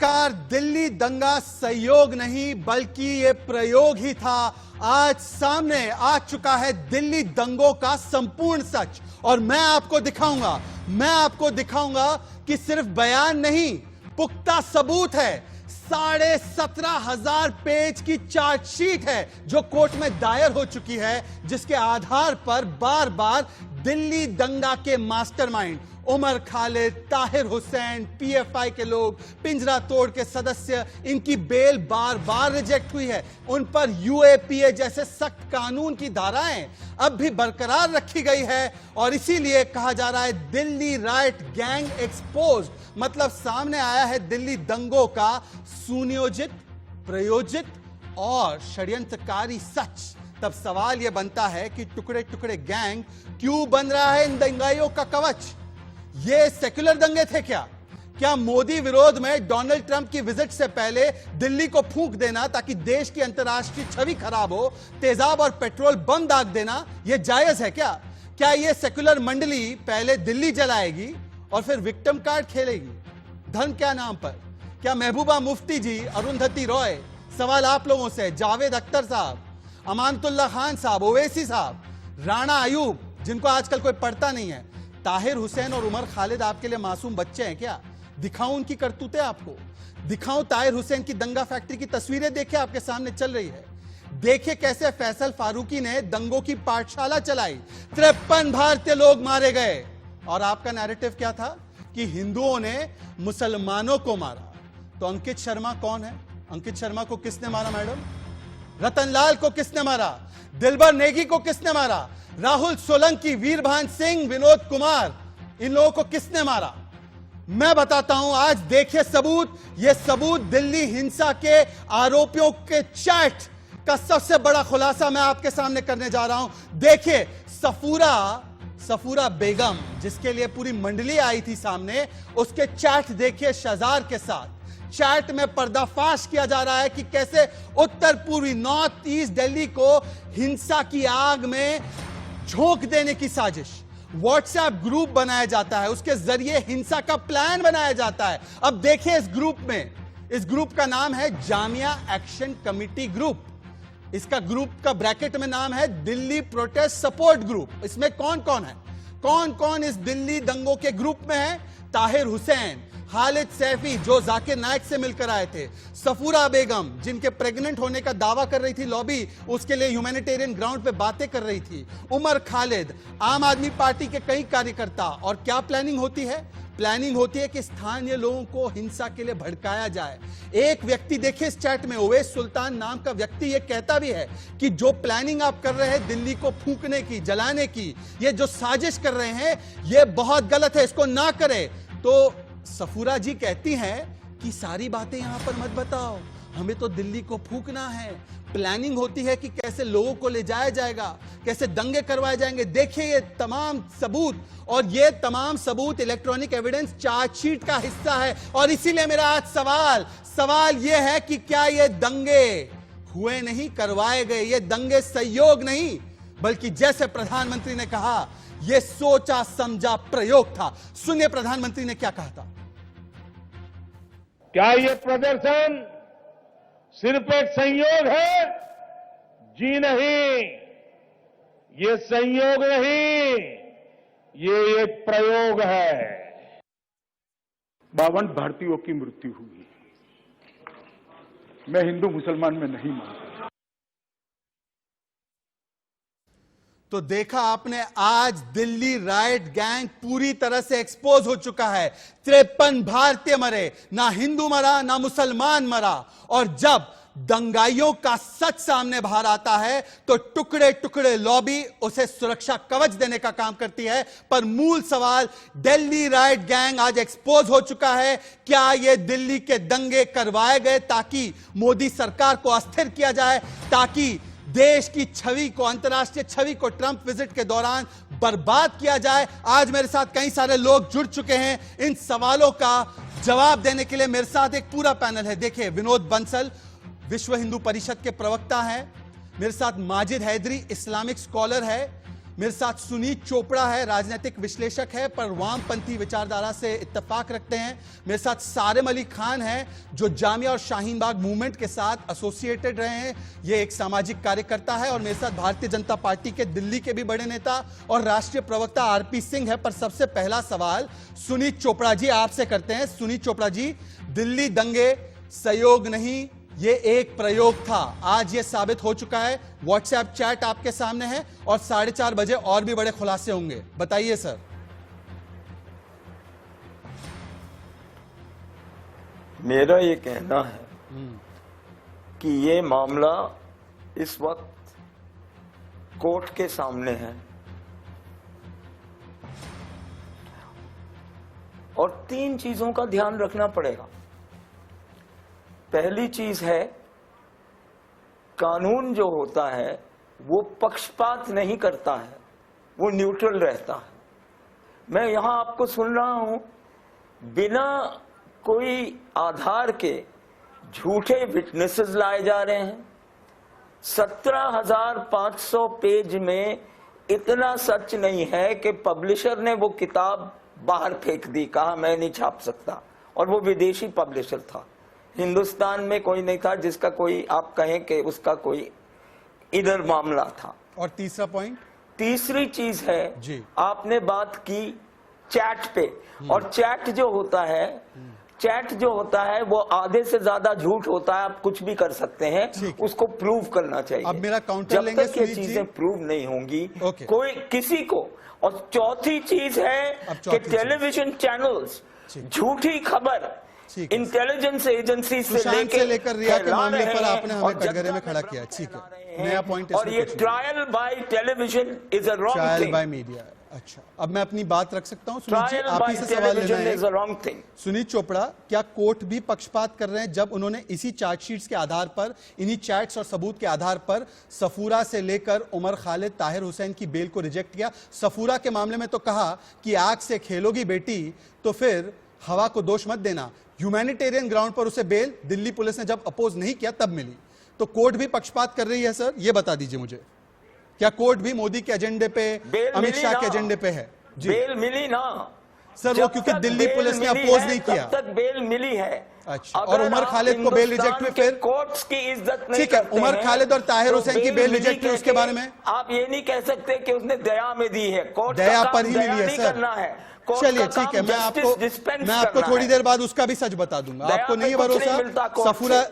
नमस्कार। दिल्ली दंगा संयोग नहीं बल्कि ये प्रयोग ही था। आज सामने आ चुका है दिल्ली दंगों का संपूर्ण सच और मैं आपको दिखाऊंगा कि सिर्फ बयान नहीं, पुख्ता सबूत है। 17,500 पेज की चार्जशीट है जो कोर्ट में दायर हो चुकी है, जिसके आधार पर बार बार दिल्ली दंगा के मास्टरमाइंड उमर खालिद, ताहिर हुसैन, पीएफआई के लोग, पिंजरा तोड़ के सदस्य, इनकी बेल बार बार रिजेक्ट हुई है। उन पर यूएपीए जैसे सख्त कानून की धाराएं अब भी बरकरार रखी गई है और इसीलिए कहा जा रहा है दिल्ली राइट गैंग एक्सपोज, मतलब सामने आया है दिल्ली दंगों का सुनियोजित, प्रयोजित और षड्यंत्रकारी सच। तब सवाल यह बनता है कि टुकड़े टुकड़े गैंग क्यों बन रहा है इन दंगाइयों का कवच? ये सेक्युलर दंगे थे क्या? क्या मोदी विरोध में डोनाल्ड ट्रंप की विजिट से पहले दिल्ली को फूंक देना ताकि देश की अंतर्राष्ट्रीय छवि खराब हो, तेजाब और पेट्रोल बम दाग देना, यह जायज है क्या? क्या यह सेक्युलर मंडली पहले दिल्ली जलाएगी और फिर विक्टिम कार्ड खेलेगी? धर्म क्या नाम पर? क्या महबूबा मुफ्ती जी, अरुंधति रॉय, सवाल आप लोगों से, जावेद अख्तर साहब, अमानतुल्लाह खान साहब, ओवैसी साहब, राणा अयूब, जिनको आजकल कोई पढ़ता नहीं है, ताहिर हुसैन और उमर खालिद आपके लिए मासूम बच्चे हैं क्या? दिखाऊं उनकी करतूतें आपको? दिखाऊं ताहिर हुसैन की दंगा फैक्ट्री की तस्वीरें? देखिए आपके सामने चल रही है। देखिए कैसे फैसल फारूकी ने दंगों की पाठशाला चलाई, 53 भारतीय लोग मारे गए और आपका नैरेटिव क्या था कि हिंदुओं ने मुसलमानों को मारा। तो अंकित शर्मा कौन है? अंकित शर्मा को किसने मारा मैडम? रतनलाल को किसने मारा? दिलबर नेगी को किसने मारा? राहुल सोलंकी, वीरभान सिंह, विनोद कुमार, इन लोगों को किसने मारा? मैं बताता हूं। आज देखिए सबूत। यह सबूत दिल्ली हिंसा के आरोपियों के चैट का सबसे बड़ा खुलासा मैं आपके सामने करने जा रहा हूं। देखिए सफूरा बेगम, जिसके लिए पूरी मंडली आई थी सामने, उसके चैट देखिए शहजाद के साथ। चैट में पर्दाफाश किया जा रहा है कि कैसे उत्तर पूर्वी नॉर्थ ईस्ट दिल्ली को हिंसा की आग में झोंक देने की साजिश। व्हाट्सएप ग्रुप बनाया जाता है, उसके जरिए हिंसा का प्लान बनाया जाता है। अब देखिए इस ग्रुप का नाम है जामिया एक्शन कमिटी ग्रुप। इसका ग्रुप का ब्रैकेट में नाम है दिल्ली प्रोटेस्ट सपोर्ट ग्रुप। इसमें कौन कौन इस दिल्ली दंगों के ग्रुप में है? ताहिर हुसैन, खालिद सैफी जो जाकिर नायक से मिलकर आए थे, सफूरा बेगम जिनके प्रेग्नेंट होने का दावा कर रही थी लॉबी, उसके लिए ह्यूमैनिटेरियन ग्राउंड पे बातें कर रही थी, उमर खालिद, आम आदमी पार्टी के कई कार्यकर्ता। और क्या प्लानिंग होती है? प्लानिंग होती है कि स्थानीय लोगों को हिंसा के लिए भड़काया जाए। एक व्यक्ति देखिए इस चैट में, ओवैस सुल्तान नाम का व्यक्ति, यह कहता भी है कि जो प्लानिंग आप कर रहे हैं दिल्ली को फूंकने की, जलाने की, ये जो साजिश कर रहे हैं, यह बहुत गलत है, इसको ना करें। तो सफूरा जी कहती हैं कि सारी बातें यहां पर मत बताओ, हमें तो दिल्ली को फूंकना है। प्लानिंग होती है कि कैसे लोगों को ले जाया जाएगा, कैसे दंगे करवाए जाएंगे। देखिए ये तमाम सबूत, और ये तमाम सबूत इलेक्ट्रॉनिक एविडेंस चार्जशीट का हिस्सा है। और इसीलिए मेरा आज सवाल यह है कि क्या ये दंगे हुए नहीं, करवाए गए? ये दंगे संयोग नहीं बल्कि जैसे प्रधानमंत्री ने कहा, यह सोचा समझा प्रयोग था। सुनिए प्रधानमंत्री ने क्या कहा था। क्या यह प्रदर्शन सिर्फ एक संयोग है? जी नहीं, ये संयोग नहीं, ये एक प्रयोग है। 52 भारतीयों की मृत्यु हुई। मैं हिंदू मुसलमान में नहीं मानता। तो देखा आपने, आज दिल्ली राइट गैंग पूरी तरह से एक्सपोज हो चुका है। 53 भारतीय मरे, ना हिंदू मरा ना मुसलमान मरा। और जब दंगाइयों का सच सामने बाहर आता है तो टुकड़े टुकड़े लॉबी उसे सुरक्षा कवच देने का काम करती है। पर मूल सवाल, दिल्ली राइट गैंग आज एक्सपोज हो चुका है। क्या यह दिल्ली के दंगे करवाए गए ताकि मोदी सरकार को अस्थिर किया जाए, ताकि देश की छवि को, अंतर्राष्ट्रीय छवि को ट्रंप विजिट के दौरान बर्बाद किया जाए? आज मेरे साथ कई सारे लोग जुड़ चुके हैं इन सवालों का जवाब देने के लिए। मेरे साथ एक पूरा पैनल है। देखिए, विनोद बंसल विश्व हिंदू परिषद के प्रवक्ता हैं, मेरे साथ माजिद हैदरी इस्लामिक स्कॉलर है, मेरे साथ सुनीत चोपड़ा है, राजनीतिक विश्लेषक है पर वामपंथी विचारधारा से इत्तेफाक रखते हैं। मेरे साथ सारिम अली खान है जो जामिया और शाहीन बाग मूवमेंट के साथ एसोसिएटेड रहे हैं, ये एक सामाजिक कार्यकर्ता है। और मेरे साथ भारतीय जनता पार्टी के दिल्ली के भी बड़े नेता और राष्ट्रीय प्रवक्ता आरपी सिंह है। पर सबसे पहला सवाल सुनीत चोपड़ा जी आपसे करते हैं। सुनीत चोपड़ा जी, दिल्ली दंगे सहयोग नहीं, ये एक प्रयोग था, आज ये साबित हो चुका है। व्हाट्सएप चैट आपके सामने है और 4:30 बजे और भी बड़े खुलासे होंगे, बताइए सर। मेरा ये कहना है कि ये मामला इस वक्त कोर्ट के सामने है और 3 चीजों का ध्यान रखना पड़ेगा। पहली चीज है, कानून जो होता है वो पक्षपात नहीं करता है, वो न्यूट्रल रहता है। मैं यहां आपको सुन रहा हूं, बिना कोई आधार के झूठे विटनेसेस लाए जा रहे हैं। 17,500 पेज में इतना सच नहीं है कि पब्लिशर ने वो किताब बाहर फेंक दी, कहा मैं नहीं छाप सकता, और वो विदेशी पब्लिशर था। हिंदुस्तान में कोई नहीं था जिसका कोई आप कहें कि उसका कोई इधर मामला था। और तीसरा पॉइंट, तीसरी चीज है जी, आपने बात की चैट पे, और चैट जो होता है वो आधे से ज्यादा झूठ होता है। आप कुछ भी कर सकते हैं, उसको प्रूव करना चाहिए। अब मेरा काउंटर लेंगे, जब तक ये चीजें प्रूव नहीं होंगी ओके, कोई किसी को। और चौथी चीज है कि टेलीविजन चैनल्स झूठी खबर इंटेलिजेंस एजेंसी से लेकर रिया के मामले पर आपने हमें कटघरे में खड़ा किया। ठीक है, नया पॉइंट। और ये trial by television is a wrong thing, trial by media. अच्छा, अब मैं अपनी बात रख सकता हूं? सुनीत जी, आप ही से सवाल लेना है। सुनीत चोपड़ा, क्या कोर्ट भी पक्षपात कर रहे हैं जब उन्होंने इसी चार्जशीट्स के आधार पर, इन्हीं चैट्स और सबूत के आधार पर सफूरा से लेकर उमर खालिद, ताहिर हुसैन की बेल को रिजेक्ट किया? सफूरा के मामले में तो कहा कि आग से खेलोगी बेटी तो फिर हवा को दोष मत देना। ह्यूमैनिटेरियन ग्राउंड पर उसे बेल दिल्ली पुलिस ने जब अपोज नहीं किया तब मिली। तो कोर्ट भी पक्षपात कर रही है सर, ये बता दीजिए मुझे। क्या कोर्ट भी मोदी के एजेंडे पे, अमित शाह के एजेंडे पे है? जी, बेल मिली ना सर, वो क्योंकि दिल्ली पुलिस ने अपोज नहीं किया, तब तक बेल मिली है। अच्छा, और उमर खालिद को बेल रिजेक्ट हुई, फिर कोर्ट्स की इज्जत नहीं। ठीक है, उमर खालिद और ताहिर हुसैन की बेल रिजेक्ट हुई, उसके बारे में आप ये नहीं कह सकते कि उसने दया में दी है। कोर्ट दया पर ही मिली है सर। चलिए ठीक है, मैं आपको थोड़ी देर बाद उसका भी सच बता दूंगा। आपको नहीं भरोसा?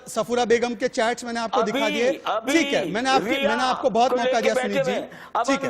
सफूरा बेगम के चैट्स मैंने आपको दिखा दिए। ठीक है, मैंने आपको बहुत मौका दिया सुनीत जी। ठीक है,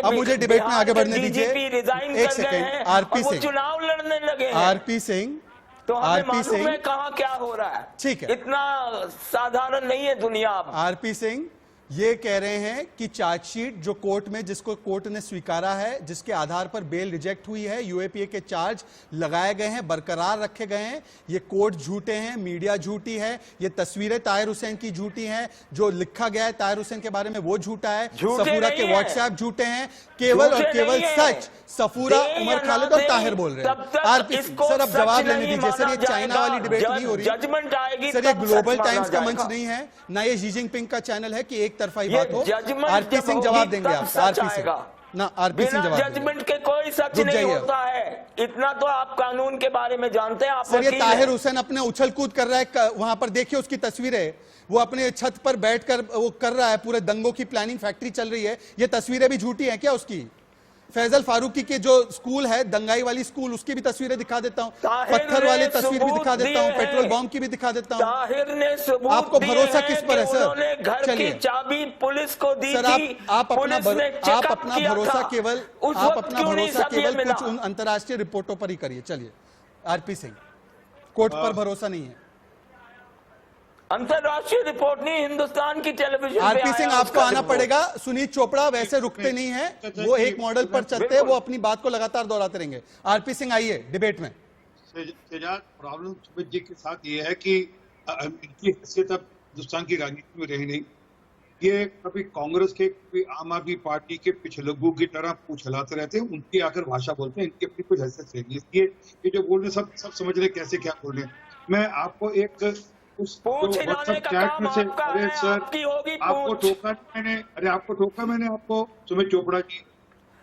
अब मुझे डिबेट में आगे बढ़ने दीजिए। एक सेकेंड, आरपी सिंह, चुनाव लड़ने लगे। आरपी सिंह, तो आरपी सिंह, कहाँ क्या हो रहा है? ठीक है, इतना साधारण नहीं है दुनिया। आरपी सिंह ये कह रहे हैं कि चार्जशीट जो कोर्ट में, जिसको कोर्ट ने स्वीकारा है, जिसके आधार पर बेल रिजेक्ट हुई है, यूएपीए के चार्ज लगाए गए हैं, बरकरार रखे गए हैं, ये कोर्ट झूठे हैं, मीडिया झूठी है, ये तस्वीरें ताहिर हुसैन की झूठी हैं, जो लिखा गया है ताहिर हुसैन के बारे में वो झूठा है, सफूरा के व्हाट्सएप झूठे हैं, केवल और केवल सच सफूरा, उमर खालिद और ताहिर बोल रहे हैं। आरपी सर, अब जवाब लेने दीजिए सर, ये चाइना वाली डिबेट नहीं हो रही जजमेंट आएगी सर, ये ग्लोबल टाइम्स का मंच नहीं है, ना ये शी जिनपिंग का चैनल है कि एक तरफा ही बात हो। आरपी सिंह जवाब देंगे आप। आरपी सिंह ना, आरपी सिंह जवाब देंगे। जजमेंट के कोई सच नहीं होता है, इतना तो आप कानून के बारे में जानते हैं। आप सर, ये ताहिर हुसैन अपने उछल कूद कर रहा है, वहां पर देखिए उसकी तस्वीरें, वो अपने छत पर बैठकर वो कर रहा है, पूरे दंगों की प्लानिंग फैक्ट्री चल रही है। ये तस्वीरें भी झूठी हैं क्या उसकी? फैजल फारूकी के जो स्कूल है, दंगाई वाली स्कूल, उसकी भी तस्वीरें दिखा देता हूं, पत्थर वाली तस्वीर भी दिखा देता हूं, पेट्रोल बॉम्ब की भी दिखा देता हूं। ताहिर ने सबूत आपको भरोसा किस पर है सर? घर की चाबी पुलिस को दी सर, आप अपना भरोसा केवल कुछ उन अंतर्राष्ट्रीय रिपोर्टों पर ही करिए। चलिए आरपी सिंह, कोर्ट पर भरोसा नहीं है। अंतरराष्ट्रीय रिपोर्ट नहीं, हिंदुस्तान की टेलीविजन। आरपी सिंह, आपको आना पड़ेगा। सुनीत चोपड़ा वैसे रुकते नहीं है, वो एक मॉडल पर चलते हैं, वो अपनी बात को लगातार दोहराते रहेंगे। आरपी सिंह आइए डिबेट में। प्रॉब्लम सुमित जी के साथ ये है कि इनकी हैसियत अब हिंदुस्तान की राजनीति में रही नहीं। ये कभी कांग्रेस के, कभी आम आदमी पार्टी के पिछलग्गू की तरह पूछ हिलाते रहते हैं, उनकी आकर भाषा बोलते हैं, इनकी अपनी कुछ हैसियत नहीं। इसलिए ये जो बोल रहे सब समझ रहे कैसे क्या बोल रहे हैं। मैं आपको एक उस व्हाट्सएप चैट में से, अरे सर आपको ठोका मैंने, आपको सुमित चोपड़ा जी,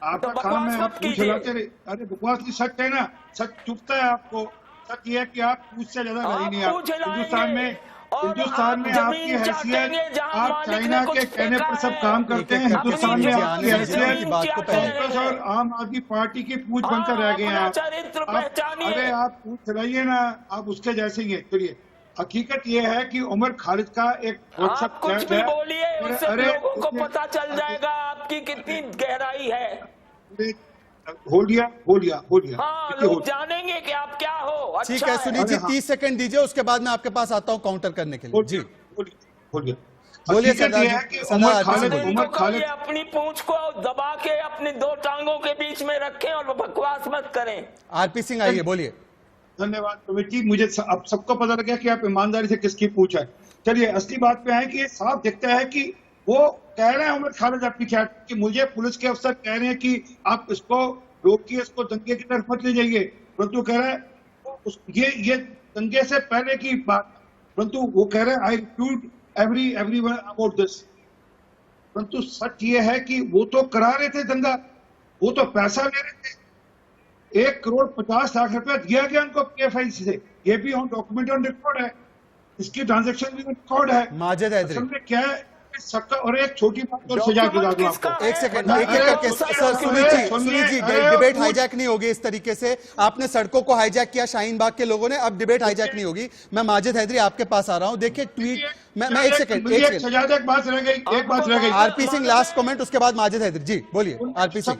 आपका तो काम बकवास है, मत आप पूछ कीजिए। लाते रहे। अरे बकवास नहीं, सच है ना, सच चुपता है आपको। सच ये है कि आप पूछ से ज्यादा रही नहीं। आप पूछ लाएंगे हिंदुस्तान में और आपकी आप हैसियत, जमीन जहां आप मालिक ने चाइना कुछ के कहने पर फेंका सब है। काम करते हैं। एक-एक करके हिंदुस्तान में समझिए, आपकी आनंद जी, हैसियत उनकी बात को पहले। कांग्रेस और आम आदमी पार्टी की पूछ बनकर रह गए हैं अपना आप। चरित्र आप पहचानिए। अरे आप पूछ रहिए ना, आप उसके जैसे ही हैं। चलिए, हकीकत ये है कि उमर खालिद का एक व्हाट्सएप आप कुछ चैट भी है। बोलिए, उससे अरे लोगों को देखिए, पता चल जाएगा आपकी कितनी गहराई है। हो लिया। हाँ, देखिए, लोग जानेंगे कि आप क्या हो। अच्छा ठीक है सुनील जी, अरे हाँ। 30 सेकंड दीजिए, उसके बाद मैं आपके पास आता हूं काउंटर करने के लिए। जी बोलिए। बोलिए हकीकत सरदार ये जी, है कि सरदार उमर आरपी खालिद सिंह बोलिए। उमर खालिद अपनी पूंछ को दबा के अपनी दो टांगों के बीच में रखें और बकवास मत करें। आरपी सिंह आइए, बोलिए। धन्यवाद कमेटी, मुझे अब सबको पता लग गया कि आप ईमानदारी से किसकी पूछ है। चलिए असली बात पे आए कि ये साफ दिखता है कि वो कह रहे हैं उमर खालिद अपनी चैट कि मुझे पुलिस के अफसर कह रहे हैं कि आप इसको रोकिए, इसको दंगे की तरफ मत ले जाइए, परंतु कह रहा है ये दंगे से पहले की बात, परंतु वो कह रहे हैं आई रिफ्यूट एवरीवन अबाउट दिस। परंतु सच ये है कि वो तो करा रहे थे दंगा, वो तो पैसा ले रहे थे। 1,50,00,000 रुपया दिया गया उनको PFI से, ये भी ऑन डॉक्यूमेंट ऑन रिकॉर्ड है, इसकी ट्रांजैक्शन भी रिकॉर्ड है। माजिद हैदरी, असल में क्या है सबका। और एक छोटी बात और सजा बता दूं आपको, एक सेकंड, एक एक करके। Sir Sunil ji, debate hijack नहीं होगी इस तरीके से। आपने सड़कों को हाईजैक किया शाहीन बाग के लोगों ने, अब डिबेट हाईजैक नहीं होगी। मैं माजिद हैदरी आपके पास आ रहा हूं। देखिए ट्वीट, मैं एक सेकंड सजाद एक बात रह गई, आरपी सिंह लास्ट कमेंट, उसके बाद माजिद हैदरी जी बोलिए। आरपी सिंह,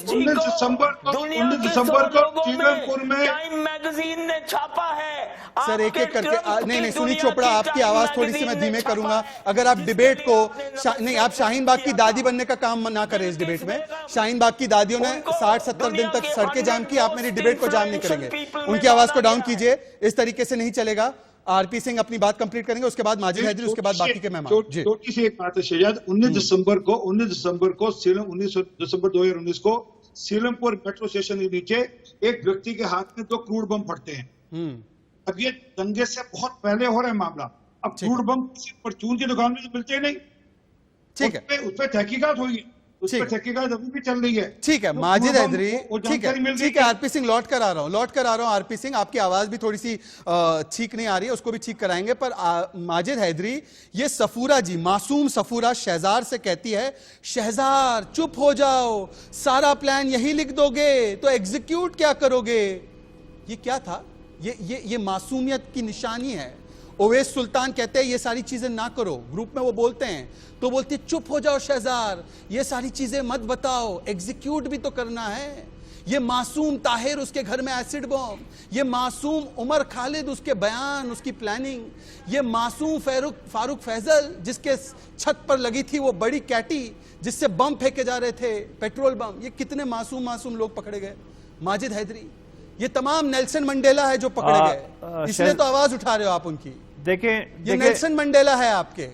19 दिसंबर को सीरमपुर में टाइम मैगजीन ने छापा है। सर एक एक करके। नहीं सुनील चोपड़ा, आपकी आवाज थोड़ी सी मैं धीमे करूंगा। अगर आप डिबेट को नहीं, आप शाहीन बाग की दादी बनने का काम ना करें इस डिबेट में। शाहीन बाग की दादियों ने 60-70 दिन तक सड़कें जाम की, आप मेरी डिबेट को जाम नहीं करेंगे। उनकी आवाज को डाउन कीजिए, इस तरीके से नहीं चलेगा। आरपी सिंह अपनी बात कंप्लीट करेंगे, उसके बाद माजिद हैदरी, उसके बाद बाकी के मेहमान। छोटी सी एक बात है शहजाद, 19 दिसंबर को 19 दिसंबर 2019 को सीलमपुर मेट्रो स्टेशन के नीचे एक व्यक्ति के हाथ में 2 क्रूड बम फटते हैं। अब ये दंगे से बहुत पहले हो रहा है मामला। अब क्रूड बम किसी परचून की दुकान में तो मिलते ही नहीं। ठीक है, उस पर तहकीकात हुई है, उस पर तहकीकात अभी भी चल रही है। ठीक है माजिद हैदरी, ठीक है आरपी सिंह, लौट कर आ रहा हूं। आरपी सिंह, आपकी आवाज भी थोड़ी सी ठीक नहीं आ रही है, उसको भी ठीक कराएंगे। पर माजिद हैदरी, ये सफूरा जी, मासूम सफूरा शहजार से कहती है, शहजार चुप हो जाओ, सारा प्लान यही लिख दोगे तो एग्जीक्यूट क्या करोगे। ये क्या था? ये मासूमियत की निशानी है। ओवैस सुल्तान कहते हैं ये सारी चीजें ना करो, ग्रुप में वो बोलते हैं तो बोलती है चुप हो जाओ शहजार, ये सारी चीजें मत बताओ, एग्जीक्यूट भी तो करना है। ये मासूम ताहिर, उसके घर में एसिड बॉम्ब, ये मासूम उमर खालिद, उसके बयान, उसकी प्लानिंग, ये मासूम फारूक फैजल जिसके छत पर लगी थी वो बड़ी कैटी जिससे बम फेंके जा रहे थे, पेट्रोल बम। ये कितने मासूम लोग पकड़े गए। माजिद हैदरी, ये तमाम नेल्सन मंडेला है जो पकड़े गए, इसलिए तो आवाज उठा रहे हो आप उनकी। ये नेल्सन मंडेला है आपके।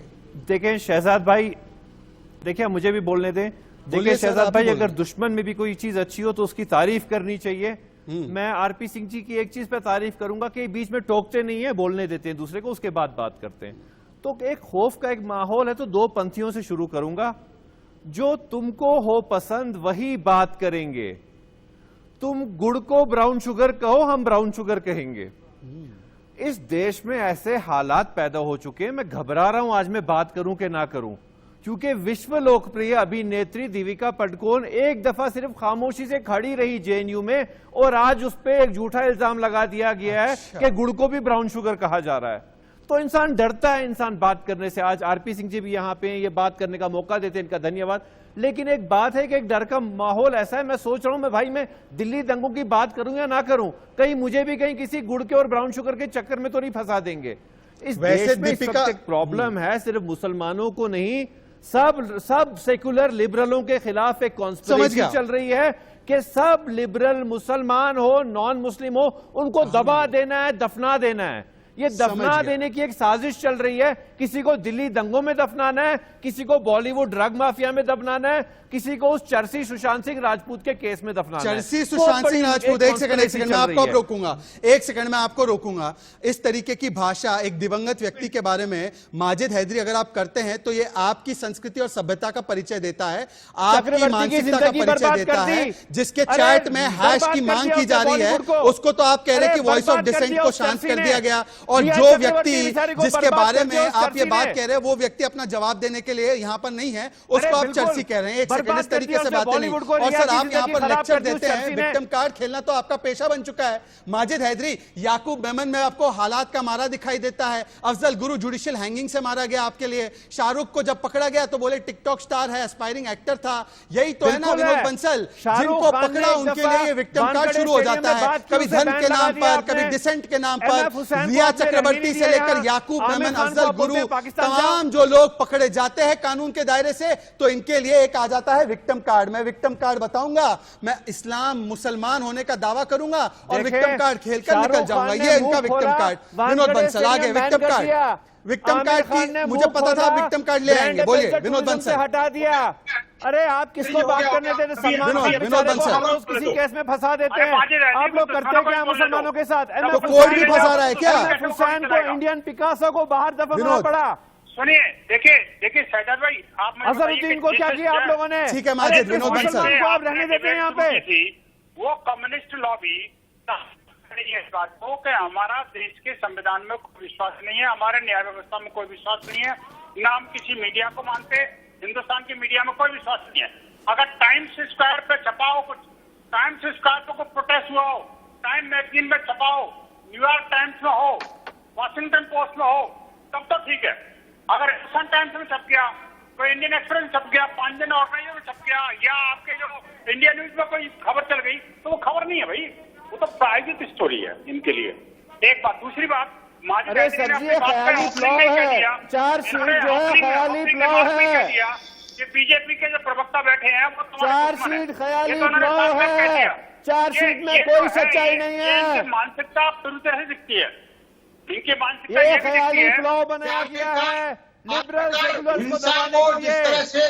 देखें शहजाद भाई, देखिए मुझे भी बोलने दें। देखिए शहजाद भाई, अगर दुश्मन में भी कोई चीज अच्छी हो तो उसकी तारीफ करनी चाहिए। मैं आरपी सिंह जी की एक चीज पे तारीफ करूंगा कि बीच में टोकते नहीं है, बोलने देते हैं दूसरे को, उसके बाद बात करते हैं। तो एक खौफ का एक माहौल है, तो 2 पंथियों से शुरू करूंगा। जो तुमको हो पसंद वही बात करेंगे, तुम गुड़ को ब्राउन शुगर कहो, हम ब्राउन शुगर कहेंगे। इस देश में ऐसे हालात पैदा हो चुके हैं, मैं घबरा रहा हूं आज मैं बात करूं कि ना करूं, क्योंकि विश्व लोकप्रिय अभिनेत्री दीपिका पादुकोण एक दफा सिर्फ खामोशी से खड़ी रही JNU में, और आज उस पर एक झूठा इल्जाम लगा दिया गया है कि गुड़ को भी ब्राउन शुगर कहा जा रहा है। तो इंसान डरता है इंसान बात करने से। आज आरपी सिंह जी भी यहाँ पे ये बात करने का मौका देते हैं, इनका धन्यवाद। लेकिन एक बात है कि एक डर का माहौल ऐसा है, मैं सोच रहा हूं मैं दिल्ली दंगों की बात करूं या ना करूं, कहीं मुझे भी कहीं किसी गुड़ के और ब्राउन शुगर के चक्कर में तो नहीं फंसा देंगे। इस देश में एक प्रॉब्लम है, सिर्फ मुसलमानों को नहीं, सब सेकुलर लिबरलों के खिलाफ एक कॉन्स्पिरेसी चल रही है कि सब लिबरल मुसलमान हो नॉन मुस्लिम हो उनको दबा देना है, दफना देना है। ये दफना गया। देने की एक साजिश चल रही है। किसी को दिल्ली दंगों में दफनाना है, किसी को बॉलीवुड ड्रग माफिया में दफनाना है, किसी को उस चर्सी सुशांत सिंह राजपूत के केस में दफनाना है। चर्सी सुशांत सिंह राजपूत, एक सेकंड मैं आपको अब रोकूंगा, एक सेकंड में आपको रोकूंगा। इस तरीके की भाषा एक दिवंगत व्यक्ति के बारे में माजिद हैदरी अगर आप करते हैं तो ये आपकी संस्कृति और सभ्यता का परिचय देता है, आपकी मानसिकता का परिचय देता है। जिसके चैट में हैश की मांग की जा रही है उसको तो आप कह रहे हैं कि वॉइस ऑफ डिसेंट को शांत कर दिया गया, और जो व्यक्ति जिसके बारे में आप ये बात कह रहे हैं वो व्यक्ति अपना जवाब देने के लिए यहां पर नहीं है, उसको आप चर्सी कह रहे हैं। एक सेकंड, इस तरीके से बातें नहीं। और सर आप यहां पर लेक्चर देते हैं, विक्टिम कार्ड खेलना तो आपका पेशा बन चुका है। माजिद हैदरी, याकूब मेमन में आपको हालात का मारा दिखाई देता है, अफजल गुरु जुडिशियल हैंगिंग से मारा गया आपके लिए, शाहरुख को जब पकड़ा गया तो बोले टिकटॉक स्टार है, एस्पायरिंग एक्टर था। यही तो है ना विनोद बंसल, जिनको पकड़ा उनके लिए विक्टिम कार्ड शुरू हो जाता है, कभी धन के नाम पर, कभी डिसेंट के नाम पर। रिया चक्रवर्ती से लेकर याकूब मेमन, अफजल गुरु, तमाम जो लोग पकड़े जाते हैं कानून के दायरे से, तो इनके लिए एक आ जाता है विक्टिम कार्ड। मैं विक्टिम कार्ड बताऊंगा, मैं इस्लाम मुसलमान होने का दावा करूंगा और विक्टिम कार्ड खेलकर निकल जाऊंगा। ये इनका विक्टिम कार्ड। विनोद बंसल आगे विक्टिम कार्ड, विक्टिम कार्ड की मुझे पता था विक्टिम कार्ड ले आएंगे। बोलिए विनोद बंसल। हटा दिया। अरे आप किसको बात करने देते? विनोद बंसल किसी केस में फंसा देते हैं। आप लोग करते क्या मुसलमानों के साथ? तो कोर्ट भी फंसा रहा है क्या? हुसैन को, इंडियन पिकासो को बाहर दफनाना पड़ा। सुनिए, देखिए शहजाद भाई, आप अजहरुद्दीन को क्या किया आप लोगों ने? ठीक है माजिद, विनोद बंसल को आप रहने देते हैं यहाँ पे। वो कम्युनिस्ट लॉबी इस बात को कि हमारा देश के संविधान में कोई विश्वास नहीं है, हमारे न्याय व्यवस्था में कोई विश्वास नहीं है, ना हम किसी मीडिया को मानते, हिंदुस्तान की मीडिया में कोई विश्वास नहीं है। अगर टाइम्स स्क्वायर पे छपाओ कुछ, टाइम्स स्क्वायर पे कोई प्रोटेस्ट हुआ हो, टाइम मैगजीन में छपाओ, न्यूयॉर्क टाइम्स में हो, वॉशिंगटन पोस्ट में हो, तब तो ठीक है। अगर हिंदुस्तान टाइम्स में छप गया, कोई इंडियन एक्सप्रेस में छप गया, पांचजन ऑर्गेनाइजर में छप गया, या आपके जो इंडिया न्यूज में कोई खबर चल गई, तो वो खबर नहीं है भाई, वो तो प्राइवेट स्टोरी है इनके लिए। एक बात, दूसरी बात, अरे सर जी ये ख्याली प्लाव है, चार्जशीट जो है ख्याली प्लाव है, कि बीजेपी के जो प्रवक्ता बैठे हैं वो चार्जशीट ख्याली प्लाव है, चार्जशीट में कोई सच्चाई नहीं है। मानसिकता पूरी तरह से दिखती है, इनकी मानसिकता ये ख्याली प्लाव बनाया गया है लिबरल सेकुलर को दबाने के लिए। जिस तरह से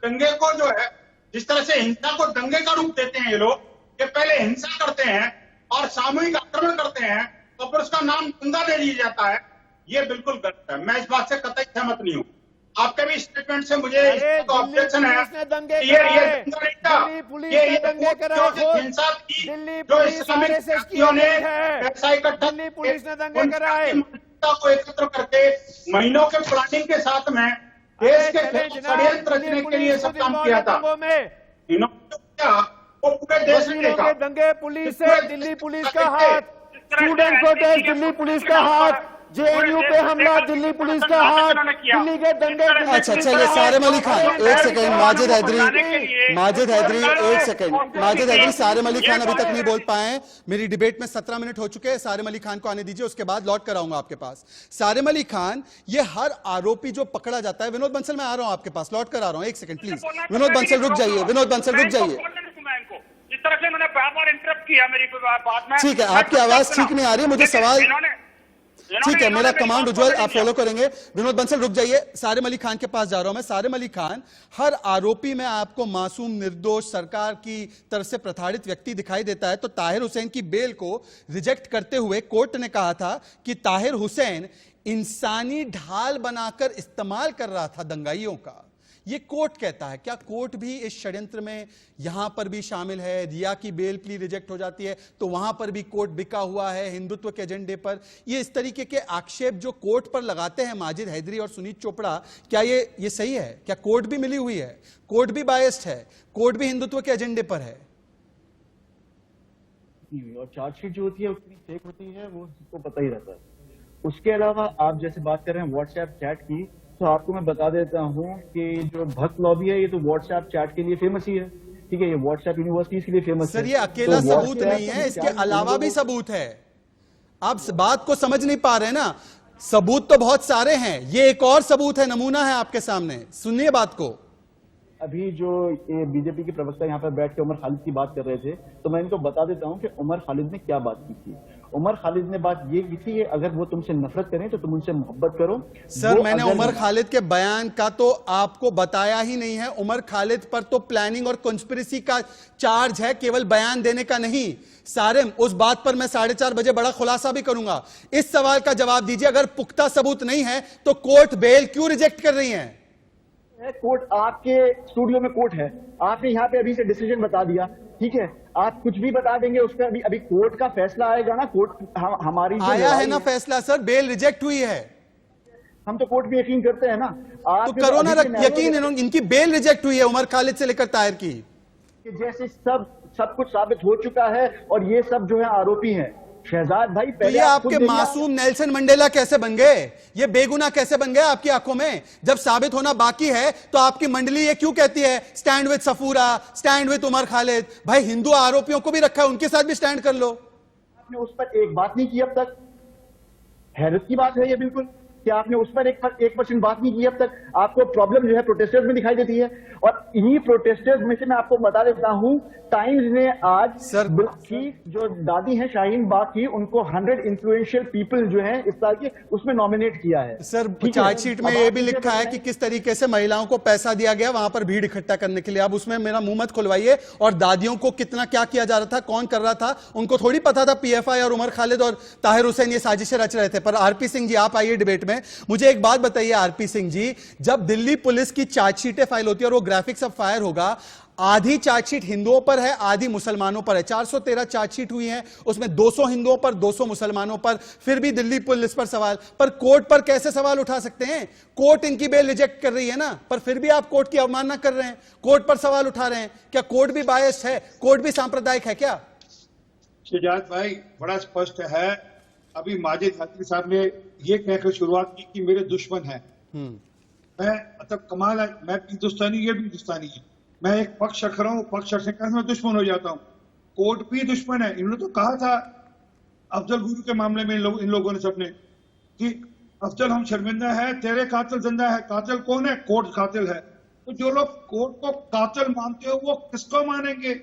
दंगे को जो है, जिस तरह से हिंसा को दंगे का रूप देते हैं ये लोग, कि पहले हिंसा करते हैं और सामूहिक आक्रमण करते हैं और फिर उसका नाम दंगा दे दिया जाता है, ये बिल्कुल गलत है। मैं इस बात से कतई सहमत नहीं हूँ। आपके भी स्टेटमेंट से मुझे ऑब्जेक्शन है। ये दंगे कराए, हिंसा की जो इस्लामिक शक्तियों ने पैसा इकट्ठा पुलिस ने दंगे कराए, को एकत्र करके महीनों के प्लानिंग के साथ में देश के षड्यंत्र रचने के लिए सब काम किया था। इन्होंने क्या वो पूरे देश में देखा। दंगे पुलिस से, दिल्ली पुलिस का हाथ, स्टूडेंट प्रोटेस्ट दिल्ली पुलिस का हाथ, जेएनयू पे हमला दिल्ली पुलिस का हाथ, दिल्ली के दंगे। अच्छा चलिए सारिम अली खान एक सेकंड, माजिद हैदरी एक सेकंड, माजिद हैदरी सारिम अली खान अभी तक नहीं बोल पाए हैं। मेरी डिबेट में 17 मिनट हो चुके हैं, सारिम अली खान को आने दीजिए, उसके बाद लौट कर आऊंगा आपके पास। सारिम अली खान, ये हर आरोपी जो पकड़ा जाता है, विनोद बंसल मैं आ रहा हूं आपके पास, लौट कर आ रहा हूं, एक सेकंड प्लीज। विनोद बंसल रुक जाइए, विनोद बंसल रुक जाइए। इस तरह से उन्होंने बार-बार इंटरप्ट किया मेरी बात में। ठीक है, आपकी आवाज ठीक नहीं आ रही है, मुझे सवाल ठीक है, मेरा कमांड उज्जवल आप फॉलो करेंगे। विनोद बंसल रुक जाइए, सारिम अली खान के पास जा रहा हूं मैं। सारिम अली खान, हर आरोपी में आपको मासूम, निर्दोष, सरकार की तरफ से प्रताड़ित व्यक्ति दिखाई देता है, तो ताहिर हुसैन की बेल को रिजेक्ट करते हुए कोर्ट ने कहा था कि ताहिर हुसैन इंसानी ढाल बनाकर इस्तेमाल कर रहा था दंगाइयों का। ये कोर्ट कहता है, क्या कोर्ट भी इस षड्यंत्र में यहां पर भी शामिल है? रिया की बेल प्ली रिजेक्ट हो जाती है तो वहां पर भी कोर्ट बिका हुआ है हिंदुत्व के एजेंडे पर। ये इस तरीके के आक्षेप जो कोर्ट पर लगाते हैं माजिद हैदरी और सुनीत चोपड़ा, क्या ये सही है? क्या कोर्ट भी मिली हुई है, कोर्ट भी बायस्ड है, कोर्ट भी हिंदुत्व के एजेंडे पर है? और चार्जशीट जो होती है उसकी फेक होती है, वो सबको पता ही रहता है। उसके अलावा आप जैसे बात कर रहे हैं व्हाट्सएप चैट की, तो आपको मैं बता देता हूं कि जो भक्त लॉबी है ये तो व्हाट्सएप चैट के लिए फेमस ही है, ठीक है, ये व्हाट्सएप यूनिवर्सिटी के लिए फेमस है। सर ये अकेला तो सबूत नहीं है, इसके अलावा भी सबूत है। आप बात को समझ नहीं पा रहे ना, सबूत तो बहुत सारे हैं, ये एक और सबूत है, नमूना है आपके सामने, सुनिए बात को। अभी जो ये बीजेपी के प्रवक्ता यहाँ पर बैठ के उमर खालिद की बात कर रहे थे, तो मैं इनको बता देता हूँ कि उमर खालिद ने क्या बात की थी। उमर खालिद ने बात ये की थी, अगर वो तुमसे नफरत करें तो तुम उनसे मोहब्बत करो। सर वो मैंने अगर- उमर खालिद के बयान का तो आपको बताया ही नहीं है। उमर खालिद पर तो प्लानिंग और कॉन्स्पिरेसी का चार्ज है, केवल बयान देने का नहीं। सारे उस बात पर मैं 4:30 बजे बड़ा खुलासा भी करूंगा। इस सवाल का जवाब दीजिए, अगर पुख्ता सबूत नहीं है तो कोर्ट बेल क्यों रिजेक्ट कर रही है? कोर्ट आपके स्टूडियो में कोर्ट है, आपने यहाँ पे अभी से डिसीजन बता दिया, ठीक है, आप कुछ भी बता देंगे उस पर अभी कोर्ट का फैसला आएगा ना। कोर्ट हमारी जो आया है लड़ाई ना फैसला सर, बेल रिजेक्ट हुई है हम तो कोर्ट में यकीन करते हैं ना। आप तो करो ना यकीन, इनकी बेल रिजेक्ट हुई है उमर खालिद से लेकर ताहिर की। कि जैसे सब कुछ साबित हो चुका है और ये सब जो है आरोपी हैं। शहजाद भाई तो पहले ये आप खुद आपके देखिए, मासूम नेल्सन मंडेला कैसे बन गए? ये बेगुनाह कैसे बन गए आपकी आंखों में? जब साबित होना बाकी है तो आपकी मंडली ये क्यों कहती है stand with Safoora, stand with Umar Khalid? भाई हिंदू आरोपियों को भी रखा है, उनके साथ भी स्टैंड कर लो। आपने उस पर एक बात नहीं की अब तक। हैरत की बात है ये बिल्कुल कि आपने उस पर 1% बात नहीं की अब तक। आपको प्रॉब्लम जो है प्रोटेस्टर्स में दिखाई देती है, और इन्हीं प्रोटेस्टर्स में से मैं आपको बता देता हूं, टाइम्स ने आज सर की जो दादी हैं शाहीन बाग की, उनको 100 इन्फ्लुएंशियल पीपल जो हैं इस साल के उसमें नॉमिनेट किया है। सर ठीक है? चार्जशीट में अब ये आप भी मुझे लिखा है बताएं- कि किस तरीके से महिलाओं को पैसा दिया गया वहां पर भीड़ इकट्ठा करने के लिए। अब उसमें मेरा मुंह मत खुलवाइए। और दादियों को कितना क्या किया जा रहा था, कौन कर रहा था, उनको थोड़ी पता था पीएफआई और उमर खालिद और ताहिर हुसैन ये साजिशें रच रहे थे। पर आरपी सिंह जी आप आइए डिबेट में। मुझे एक बात बताइए आरपी सिंह जी, जब दिल्ली पुलिस की चार्जशीटें फाइल होती है और वो ग्राफिक्स अब फायर होगा, आधी चार्जशीट हिंदुओं पर है, आधी मुसलमानों पर है। 413 चार्जशीट हुई है, उसमें 200 हिंदुओं पर, 200 मुसलमानों पर। फिर भी दिल्ली पुलिस पर सवाल, पर कोर्ट पर कैसे सवाल उठा सकते हैं? कोर्ट इनकी बेल रिजेक्ट कर रही है ना, पर फिर भी आप कोर्ट की अवमानना कर रहे हैं, कोर्ट पर सवाल उठा रहे हैं। क्या कोर्ट भी बायस्ड है? कोर्ट भी सांप्रदायिक है क्या? शहजाद भाई बड़ा स्पष्ट है। अभी माजिद हाथी साहब ने ये कहकर शुरुआत की कि मेरे दुश्मन हैं। मैं मतलब कमाल है, मैं भी हिंदुस्तानी, ये भी हिंदुस्तानी है। मैं एक पक्ष रख रहा हूँ, पक्ष रखने का मैं दुश्मन हो जाता हूँ। कोर्ट भी दुश्मन है। इन्होंने तो कहा था अफजल गुरु के मामले में इन लोगों ने सबने कि अफजल हम शर्मिंदा है, तेरे कातिल जिंदा है। कातिल कौन है? कोर्ट कातिल है। तो जो लोग कोर्ट को कातिल मानते हो वो किसको मानेंगे?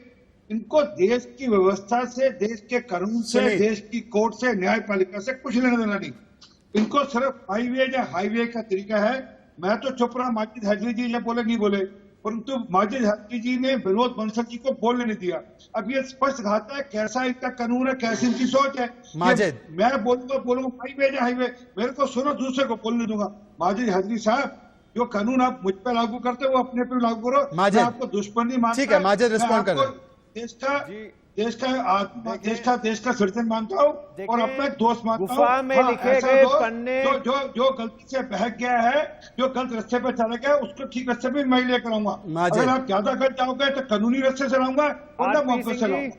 इनको देश की व्यवस्था से, देश के कानून से, देश की कोर्ट से, न्यायपालिका से कुछ लेना देना नहीं। इनको सिर्फ हाईवे या हाईवे का तरीका है। मैं तो चुप रहा, माजिद हैदरी जी जब बोले नहीं बोले, परंतु माजिद हैदरी जी ने विनोद बंसल जी को बोलने नहीं दिया। अब ये स्पष्ट दिखाता है कैसा इनका कानून है, कैसी इनकी सोच है। माजिद मैं बोलूंगा हाईवे या हाईवे, मेरे को सुनो, दूसरे को बोलने दूंगा। माजिद हैदरी साहब, जो कानून आप मुझ पर लागू करते हो वो अपने पे लागू करो। माजिद, मैं आपको दुश्मन नहीं मानता। ठीक है माजिद रिस्पॉन्ड कर रहे हैं। देश का सिटीजन मानता हूँ और अपना दोस्त मानता हूँ। गुफा में लिखे गए पन्ने जो गलती से बहक गया है, जो गलत रास्ते पर चला गया, उसको ठीक रास्ते पे मैं लेकर आऊंगा। अगर आप ज्यादा गलत जाओगे तो कानूनी रास्ते से लाऊंगा, वरना मोहब्बत से लाऊंगा।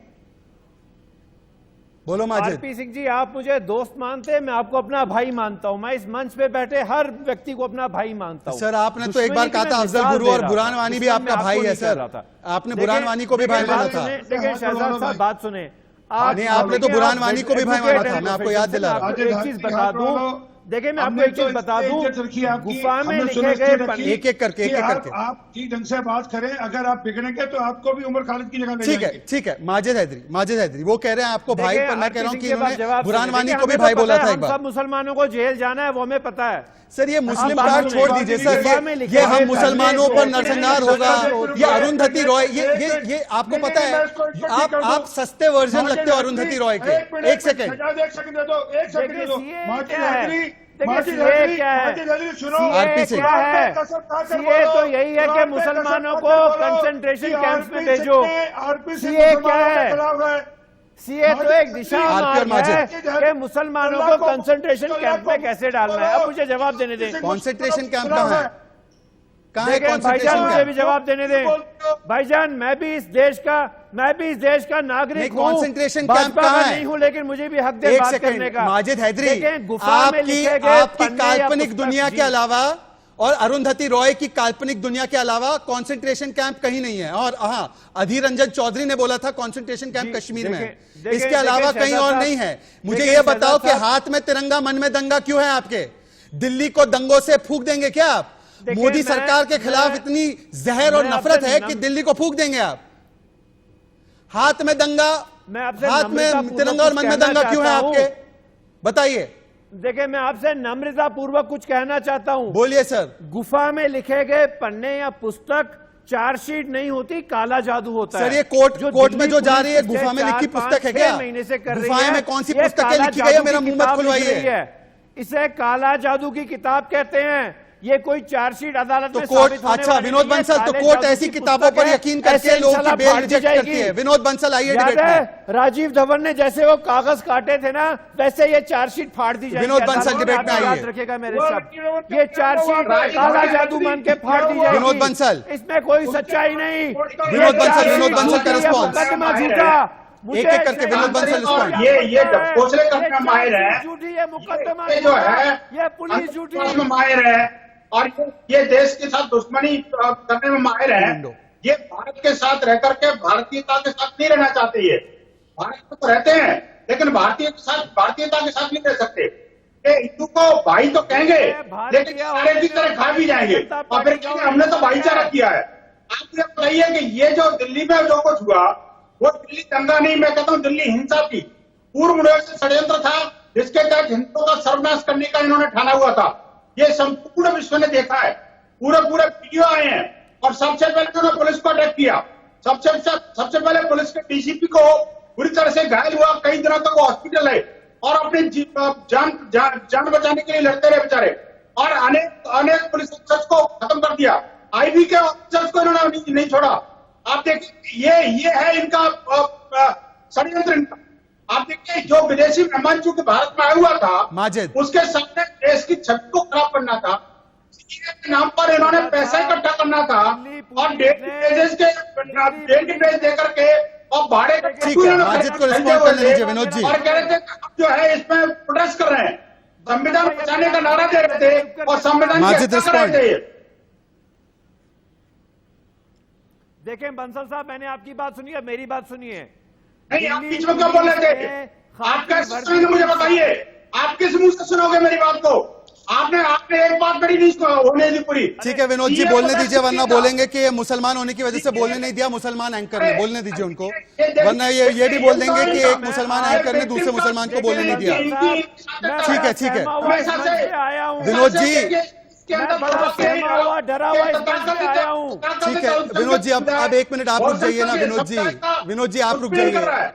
बोलो माजिद। आरपी सिंह जी, आप मुझे दोस्त मानते हैं, मैं आपको अपना भाई मानता हूं। मैं इस मंच पे बैठे हर व्यक्ति को अपना भाई मानता हूं। सर आपने तो एक बार कहा था अफजल गुरु और बुरहान वानी भी आपका भाई है। सर आपने बुरहान वानी को भी भाई माना था। लेकिन शहजाद साहब बात सुने, नहीं आपने तो बुरहान वानी को भी भाई माना था। मैं आपको याद दिला रहा हूं। एक चीज बता दूं, देखिए मैं आपको एक चीज बता दूं, गुफा में लिखे गए पन्ने, एक एक करके आप ठीक ढंग से बात करें। अगर आप बिगड़ेंगे तो आपको भी उमर खालिद की जगह ले ठीक है, जाएंगे। ठीक है। माजिद हैदरी वो कह रहे हैं आपको भाई, पर मैं कह रहा हूं कि इन्होंने इन्होंने बुरहान वानी को भी भाई बोला था एक बार। सब मुसलमानों को जेल जाना है वो हमें पता है। सर ये मुस्लिम कार्ड छोड़ दीजिए सर, ये हम मुसलमानों पर नरसंहार होगा। ये अरुंधति रॉय, ये आपको पता है, आप सस्ते वर्जन लगते हो अरुंधति रॉय के। एक सेकंड दे दो, एक सेकंड दे दो। आरपी सिंह, सीए तो यही है कि मुसलमानों को कंसंट्रेशन कैंप्स में भेजो। सीए क्या है? सीए तो एक दिशा मार्ग है कि मुसलमानों को कंसंट्रेशन कैंप में कैसे डालना है। अब मुझे जवाब देने दें, कंसंट्रेशन कैंप कहाँ है? कहाँ है भाईजान कंसंट्रेशन मुझे भी कैंप? जवाब देने दें। भाईजान मैं भी इस देश का नागरिक हूँ, कंसंट्रेशन कैंप भाजपा कहाँ का है? नहीं हूँ, लेकिन मुझे भी हक दे एक बात करने सेकंड का। माजिद हैदरी, देखें, गुफा में लिखे गए आपकी पन्ने या काल्पनिक पुस्तक दुनिया जी। के अलावा और अरुंधति रॉय की काल्पनिक दुनिया के अलावा कंसंट्रेशन कैंप कहीं नहीं है। और हाँ, अधीर रंजन चौधरी ने बोला था कंसंट्रेशन कैंप कश्मीर में है, इसके अलावा कहीं और नहीं है। मुझे यह बताओ कि हाथ में तिरंगा मन में दंगा क्यों है आपके? दिल्ली को दंगों से फूंक देंगे क्या आप? मोदी सरकार के खिलाफ इतनी जहर और नफरत है कि दिल्ली को फूंक देंगे आप? हाथ में दंगा मैं आपसे हाथ में नम्रतापूर्वक तिरंगा और कुछ मन में कहना दंगा क्यों है चाहता हूं। आपके? बताइए। देखिए, मैं आपसे नम्रतापूर्वक कुछ कहना चाहता हूं। बोलिए सर। गुफा में लिखे गए पन्ने या पुस्तक चार्जशीट नहीं होती, काला जादू होता है। सर, ये कोर्ट में दिल्ली जो जा रही है, पुलिस गुफा में लिखी 4, पुस्तक है 5, क्या? 6 महीने से कर रही गुफाएं है। में कौन सी ये पुस्तकें काला लिखी गई है? जादू मेरा की मुंह मत किताब खुलवाइए। लिख रही है। इसे काला जादू की किताब कहते हैं। ये कोई चार्जशीट अदालत तो में कोर्ट, साबित होने अच्छा वाली विनोद नहीं है। बंसल, तो काले कोर्ट जादू ऐसी की किताबों पुस्तक पर है, यकीन करके ऐसे लोगों की इंशाल्लाह बेल फाड़ दी रिजेक्ट करती जाएगी। है। विनोद बंसल, आइए याद डिबेट में। है राजीव धवन ने जैसे वो कागज काटे थे ना, वैसे ये चार्जशीट फाड़ दी जाएगी। विनोद बंसल, अदालत डिबेट में याद आइए। रखेगा मेरे शब्द। ये चार्जशीट काला जादू मान के फाड़ दी जाएगी। विनोद बंसल। इसमें कोई सच्चाई नहीं। विनोद बंसल, विनोद बंसल का रिस्पॉन्स। मुकदमा झूठा। एक एक करके विनोद बंसल रिस्पॉन्ड। ये घोषले करने में माहिर है, झूठी है, मुकदमा ये जो है ये पुलिस झूठी अंतर्राष्ट्र में माहिर है, और ये देश के साथ दुश्मनी करने में माहिर है। ये भारत के साथ रह करके भारतीयता के साथ नहीं रहना चाहते। ये भारत में तो रहते हैं, लेकिन भारतीयता के साथ नहीं रह सकते। ये हिंदू को भाई तो कहेंगे, लेकिन सारे की तरह खा भी जाएंगे और फिर कहेंगे हमने तो भाईचारा किया है। आप मुझे बताइए कि ये जो दिल्ली में जो कुछ हुआ, वो दिल्ली दंगा नहीं, मैं कहता हूँ दिल्ली हिंसा थी। पूर्व नियोजित षड्यंत्र था, जिसके तहत हिंदुओं का सर्वनाश करने का इन्होंने ठाना हुआ था। ये संपूर्ण विश्व ने देखा है, पूरे वीडियो आए हैं। और सबसे पहले उन्होंने पुलिस को अटैक किया। सबसे पहले पुलिस के डीसीपी को बुरी तरह से घायल हुआ, कई दिनों तक वो हॉस्पिटल है और अपनी जान बचाने के लिए लड़ते रहे बेचारे। और अनेक पुलिस अफसर्स को खत्म कर दिया, आईबी के ऑफिसर्स को इन्होंने नहीं छोड़ा। आप देखिए, ये है इनका षड्यंत्र इनका। आप देखिए, जो विदेशी मेहमान चूंकि भारत में आया हुआ था, माजिद, उसके सामने देश की छवि को खराब करना था, के नाम पर इन्होंने पैसा इकट्ठा करना था और डेट दे करके और भाड़े ठीक है, माजिद को रिस्पॉन्ड करने दीजिए। विनोद जी, और कह रहे थे जो है इसमें प्रोटेस्ट कर रहे हैं, संविधान बचाने का नारा दे रहे थे और संविधान की हत्या कर रहे थे। देखें बंसल साहब, मैंने आपकी बात सुनी है, मेरी बात सुनिए। नहीं, आप बीच में क्यों बोल रहे थे? आप कैसे सुनेंगे मुझे बताइए? आप किस मुंह से सुनोगे मेरी बात को? आपने एक बात बड़ी नहीं होने दी पूरी। ठीक है विनोद जी, बोलने दीजिए, वरना बोलेंगे कि मुसलमान होने की वजह से बोलने नहीं दिया मुसलमान एंकर ने। बोलने दीजिए उनको, वरना ये भी बोल देंगे कि एक मुसलमान एंकर ने दूसरे मुसलमान को बोलने नहीं दिया। ठीक है विनोद जी, डरा हुआ आया हूँ। ठीक है विनोद जी, अब 1 मिनट आप रुक जाइए ना। विनोद जी आप रुक जाइए।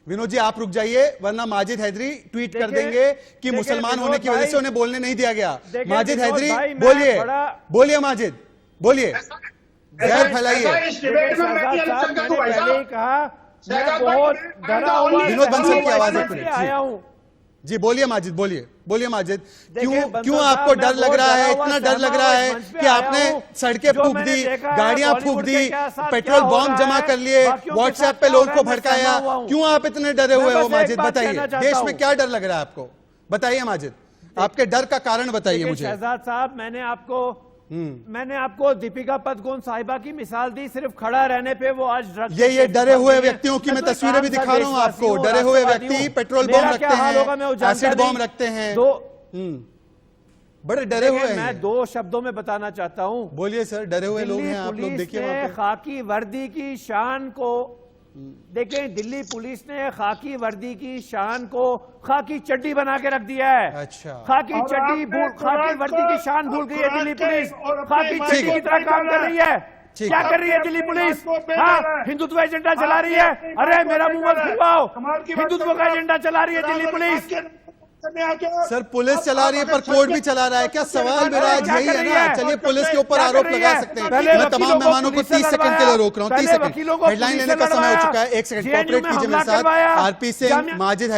विनोद जी आप रुक जाइए, वरना माजिद हैदरी ट्वीट कर देंगे कि मुसलमान होने की वजह से उन्हें बोलने नहीं दिया गया। माजिद हैदरी बोलिए माजिद, बोलिए, जहर फैलाइए। पहले ही कहा मैं बहुत डरा हुआ, विनोद बंसल की आवाज आया हूँ। जी बोलिए माजिद, बोलिए माजिद, क्यों आपको डर लग रहा है? इतना डर लग रहा है कि आपने सड़कें फूंक दी, गाड़ियां फूंक दी, पेट्रोल बॉम्ब जमा कर लिए, व्हाट्सएप पे लोगों को भड़काया। क्यों आप इतने डरे हुए हो माजिद? बताइए, देश में क्या डर लग रहा है आपको? बताइए माजिद, आपके डर का कारण बताइए मुझे। शहजाद साहब, मैंने आपको दीपिका पदुकोण साहिबा की मिसाल दी। सिर्फ खड़ा रहने पे वो आज ये डरे हुए व्यक्तियों की मैं तस्वीरें भी दिखा रहा हूं आपको। डरे हुए व्यक्ति पेट्रोल बॉम्ब रखते हैं, एसिड बॉम्ब रखते हैं, बड़े डरे हुए हैं। मैं 2 शब्दों में बताना चाहता हूं। बोलिए सर, डरे हुए लोग हैं आप लोग। देखिए खाकी वर्दी की शान को देखें, दिल्ली पुलिस ने खाकी वर्दी की शान को खाकी चड्डी बना के रख दिया है। अच्छा, खाकी वर्दी की शान भूल गई है दिल्ली पुलिस। खाकी चड्डी की तरह काम कर रही है। क्या कर रही है दिल्ली पुलिस? हाँ, हिंदुत्व एजेंडा चला रही है। अरे मेरा मुंह मत खुलवाओ, हिंदुत्व का एजेंडा चला रही है दिल्ली पुलिस। सर पुलिस चला रही है पर कोर्ट भी चला रहा है क्या? सवाल मेरा आज यही है ना। चलिए पुलिस के ऊपर आरोप लगा सकते हैं। मैं तमाम मेहमानों को 30 सेकंड के लिए रोक रहा हूँ। 30 सेकंड, हेडलाइन लेने का समय हो चुका है। 1 सेकंड कोऑपरेट कीजिए मेरे साथ। आरपी सिंह, माजिद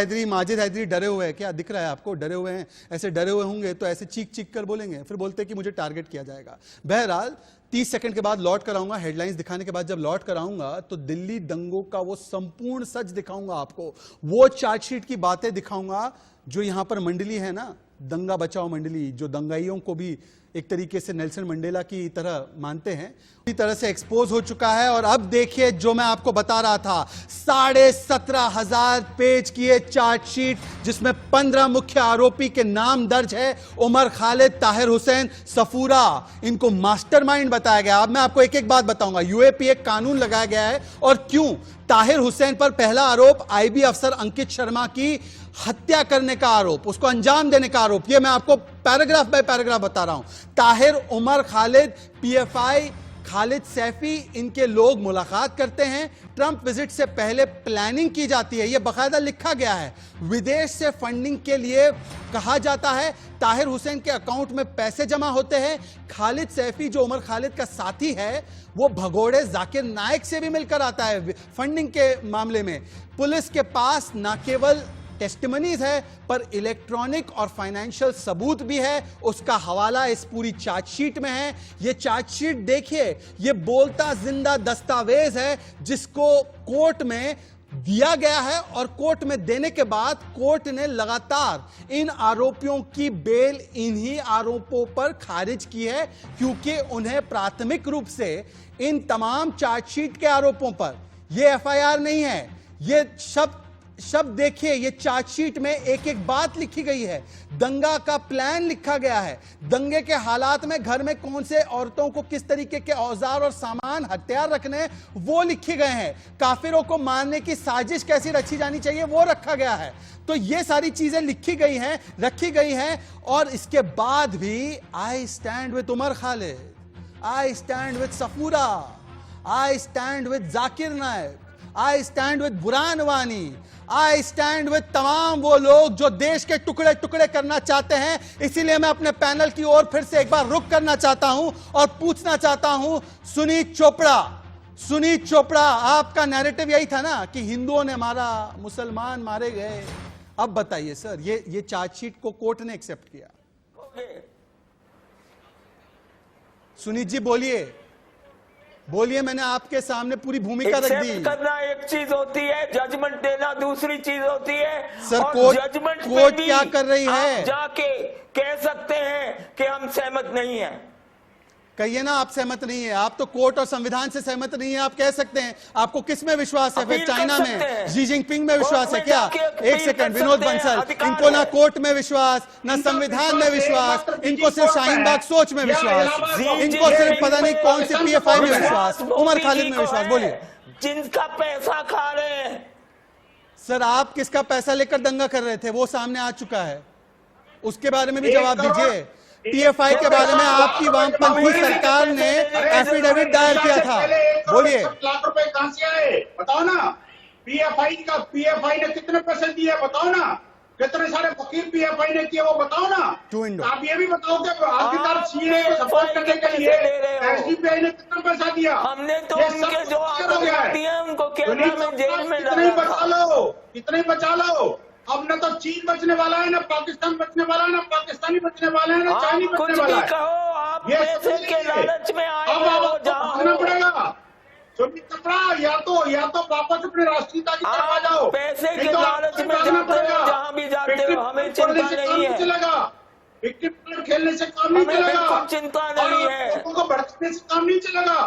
हैदरी डरे हुए हैं क्या? दिख रहा है आपको? डरे हुए हैं। ऐसे डरे हुए होंगे तो ऐसे चीख कर बोलेंगे, फिर बोलते हैं कि मुझे टारगेट किया जाएगा। बहरहाल 30 सेकंड के बाद लौट कर आऊंगा। हेडलाइंस दिखाने के बाद जब लौट कर आऊंगा तो दिल्ली दंगों का वो संपूर्ण सच दिखाऊंगा आपको। वो चार्जशीट की बातें दिखाऊंगा जो यहां पर मंडली है ना, दंगा बचाओ मंडली, जो दंगाइयों को भी एक तरीके से नेल्सन मंडेला की तरह मानते हैं, पूरी तरह से एक्सपोज हो चुका है। और अब देखिए जो मैं आपको बता रहा था, 17,500 पेज की ये चार्जशीट जिसमें 15 मुख्य आरोपी के नाम दर्ज है। उमर खालिद, ताहिर हुसैन, सफूरा, इनको मास्टरमाइंड बताया गया। अब मैं आपको एक एक बात बताऊंगा। यूएपी एक कानून लगाया गया है और क्यों? ताहिर हुसैन पर पहला आरोप आईबी अफसर अंकित शर्मा की हत्या करने का आरोप, उसको अंजाम देने का आरोप। यह मैं आपको पैराग्राफ बाय पैराग्राफ बता रहा हूं। ताहिर, उमर खालिद, पीएफआई, खालिद सैफी, इनके लोग मुलाकात करते हैं। ट्रंप विजिट से पहले प्लानिंग की जाती है, यह बकायदा लिखा गया है। विदेश से फंडिंग के लिए कहा जाता है। ताहिर हुसैन के अकाउंट में पैसे जमा होते हैं। खालिद सैफी, जो उमर खालिद का साथी है, वो भगोड़े जाकिर नायक से भी मिलकर आता है फंडिंग के मामले में। पुलिस के पास न केवल टेस्टिमनीज है पर इलेक्ट्रॉनिक और फाइनेंशियल सबूत भी है। उसका हवाला इस पूरी चार्जशीट में है। यह चार्जशीट देखिए, यह बोलता जिंदा दस्तावेज है जिसको कोर्ट में दिया गया है और कोर्ट में देने के बाद कोर्ट ने लगातार इन आरोपियों की बेल इन्हीं आरोपों पर खारिज की है, क्योंकि उन्हें प्राथमिक रूप से इन तमाम चार्जशीट के आरोपों पर, यह एफआईआर नहीं है, यह शब्द देखिए, ये चार्जशीट में एक एक बात लिखी गई है। दंगा का प्लान लिखा गया है। दंगे के हालात में घर में कौन से औरतों को किस तरीके के औजार और सामान, हथियार रखने, वो लिखे गए हैं। काफिरों को मारने की साजिश कैसी रची जानी चाहिए, वो रखा गया है। तो ये सारी चीजें लिखी गई हैं, रखी गई हैं। और इसके बाद भी I stand with Umar Khalid, I stand with Safoora, I stand with Zakir Naik, I stand with Burhan Wani, I stand with तमाम वो लोग जो देश के टुकड़े टुकड़े करना चाहते हैं। इसीलिए मैं अपने पैनल की ओर फिर से एक बार रुख करना चाहता हूं और पूछना चाहता हूं, सुनीत चोपड़ा, आपका नैरेटिव यही था ना कि हिंदुओं ने मारा, मुसलमान मारे गए। अब बताइए सर, ये चार्जशीट को कोर्ट ने एक्सेप्ट किया। सुनीत जी बोलिए, मैंने आपके सामने पूरी भूमिका रख दी। करना एक चीज होती है, जजमेंट देना दूसरी चीज होती है। सर, कोर्ट क्या कर रही है? जाके कह सकते हैं कि हम सहमत नहीं हैं। कहिए ना, आप सहमत नहीं है। आप तो कोर्ट और संविधान से सहमत नहीं है, आप कह सकते हैं। आपको किस में विश्वास है? फिर चाइना में शी जिनपिंग में विश्वास है क्या? एक सेकंड, विनोद बंसल, इनको ना कोर्ट में विश्वास, ना संविधान में विश्वास, इनको सिर्फ शाहीन बाग सोच में विश्वास, इनको सिर्फ पता नहीं कौन सी पीएफआई में विश्वास, उमर खालिद में विश्वास। बोलिए, जिनका पैसा खा रहे हैं। सर, आप किसका पैसा लेकर दंगा कर रहे थे, वो सामने आ चुका है, उसके बारे में भी जवाब दीजिए। पीएफआई के बारे में आपकी वामपंथी सरकार ने एफिडेविट दायर किया था, बोलिए। लाख रुपए कहां से आए बताओ ना। पीएफआई ने कितने पैसे दिए बताओ ना। कितने सारे वकील पीएफआई ने किए वो बताओ ना। आप ये भी बताओ कि आपकी तरफ सीए को सपोर्ट करने के लिए एसडीपीआई ने कितना पैसा दिया। हमने तो उनके जो आरोप दिए उनको केरल में जेल में डाला। कितने बचा लो। अब न तो चीन बचने वाला है, ना पाकिस्तान बचने वाला है, ना पाकिस्तानी बचने वाला है, ना चाइनी बचने वाला है। आप पैसे के लालच में आए हो, भागना पड़ेगा। सुनीत चोपड़ा, या तो वापस अपने राष्ट्रीयता की तरफ आ जाओ। पैसे के लालच में जाते हो, जहाँ भी जाते हो, हमें चिंता नहीं है। विक्टिम कार्ड खेलने से काम नहीं चलेगा, चिंता नहीं है। लोगों को भड़कने से काम नहीं चलेगा।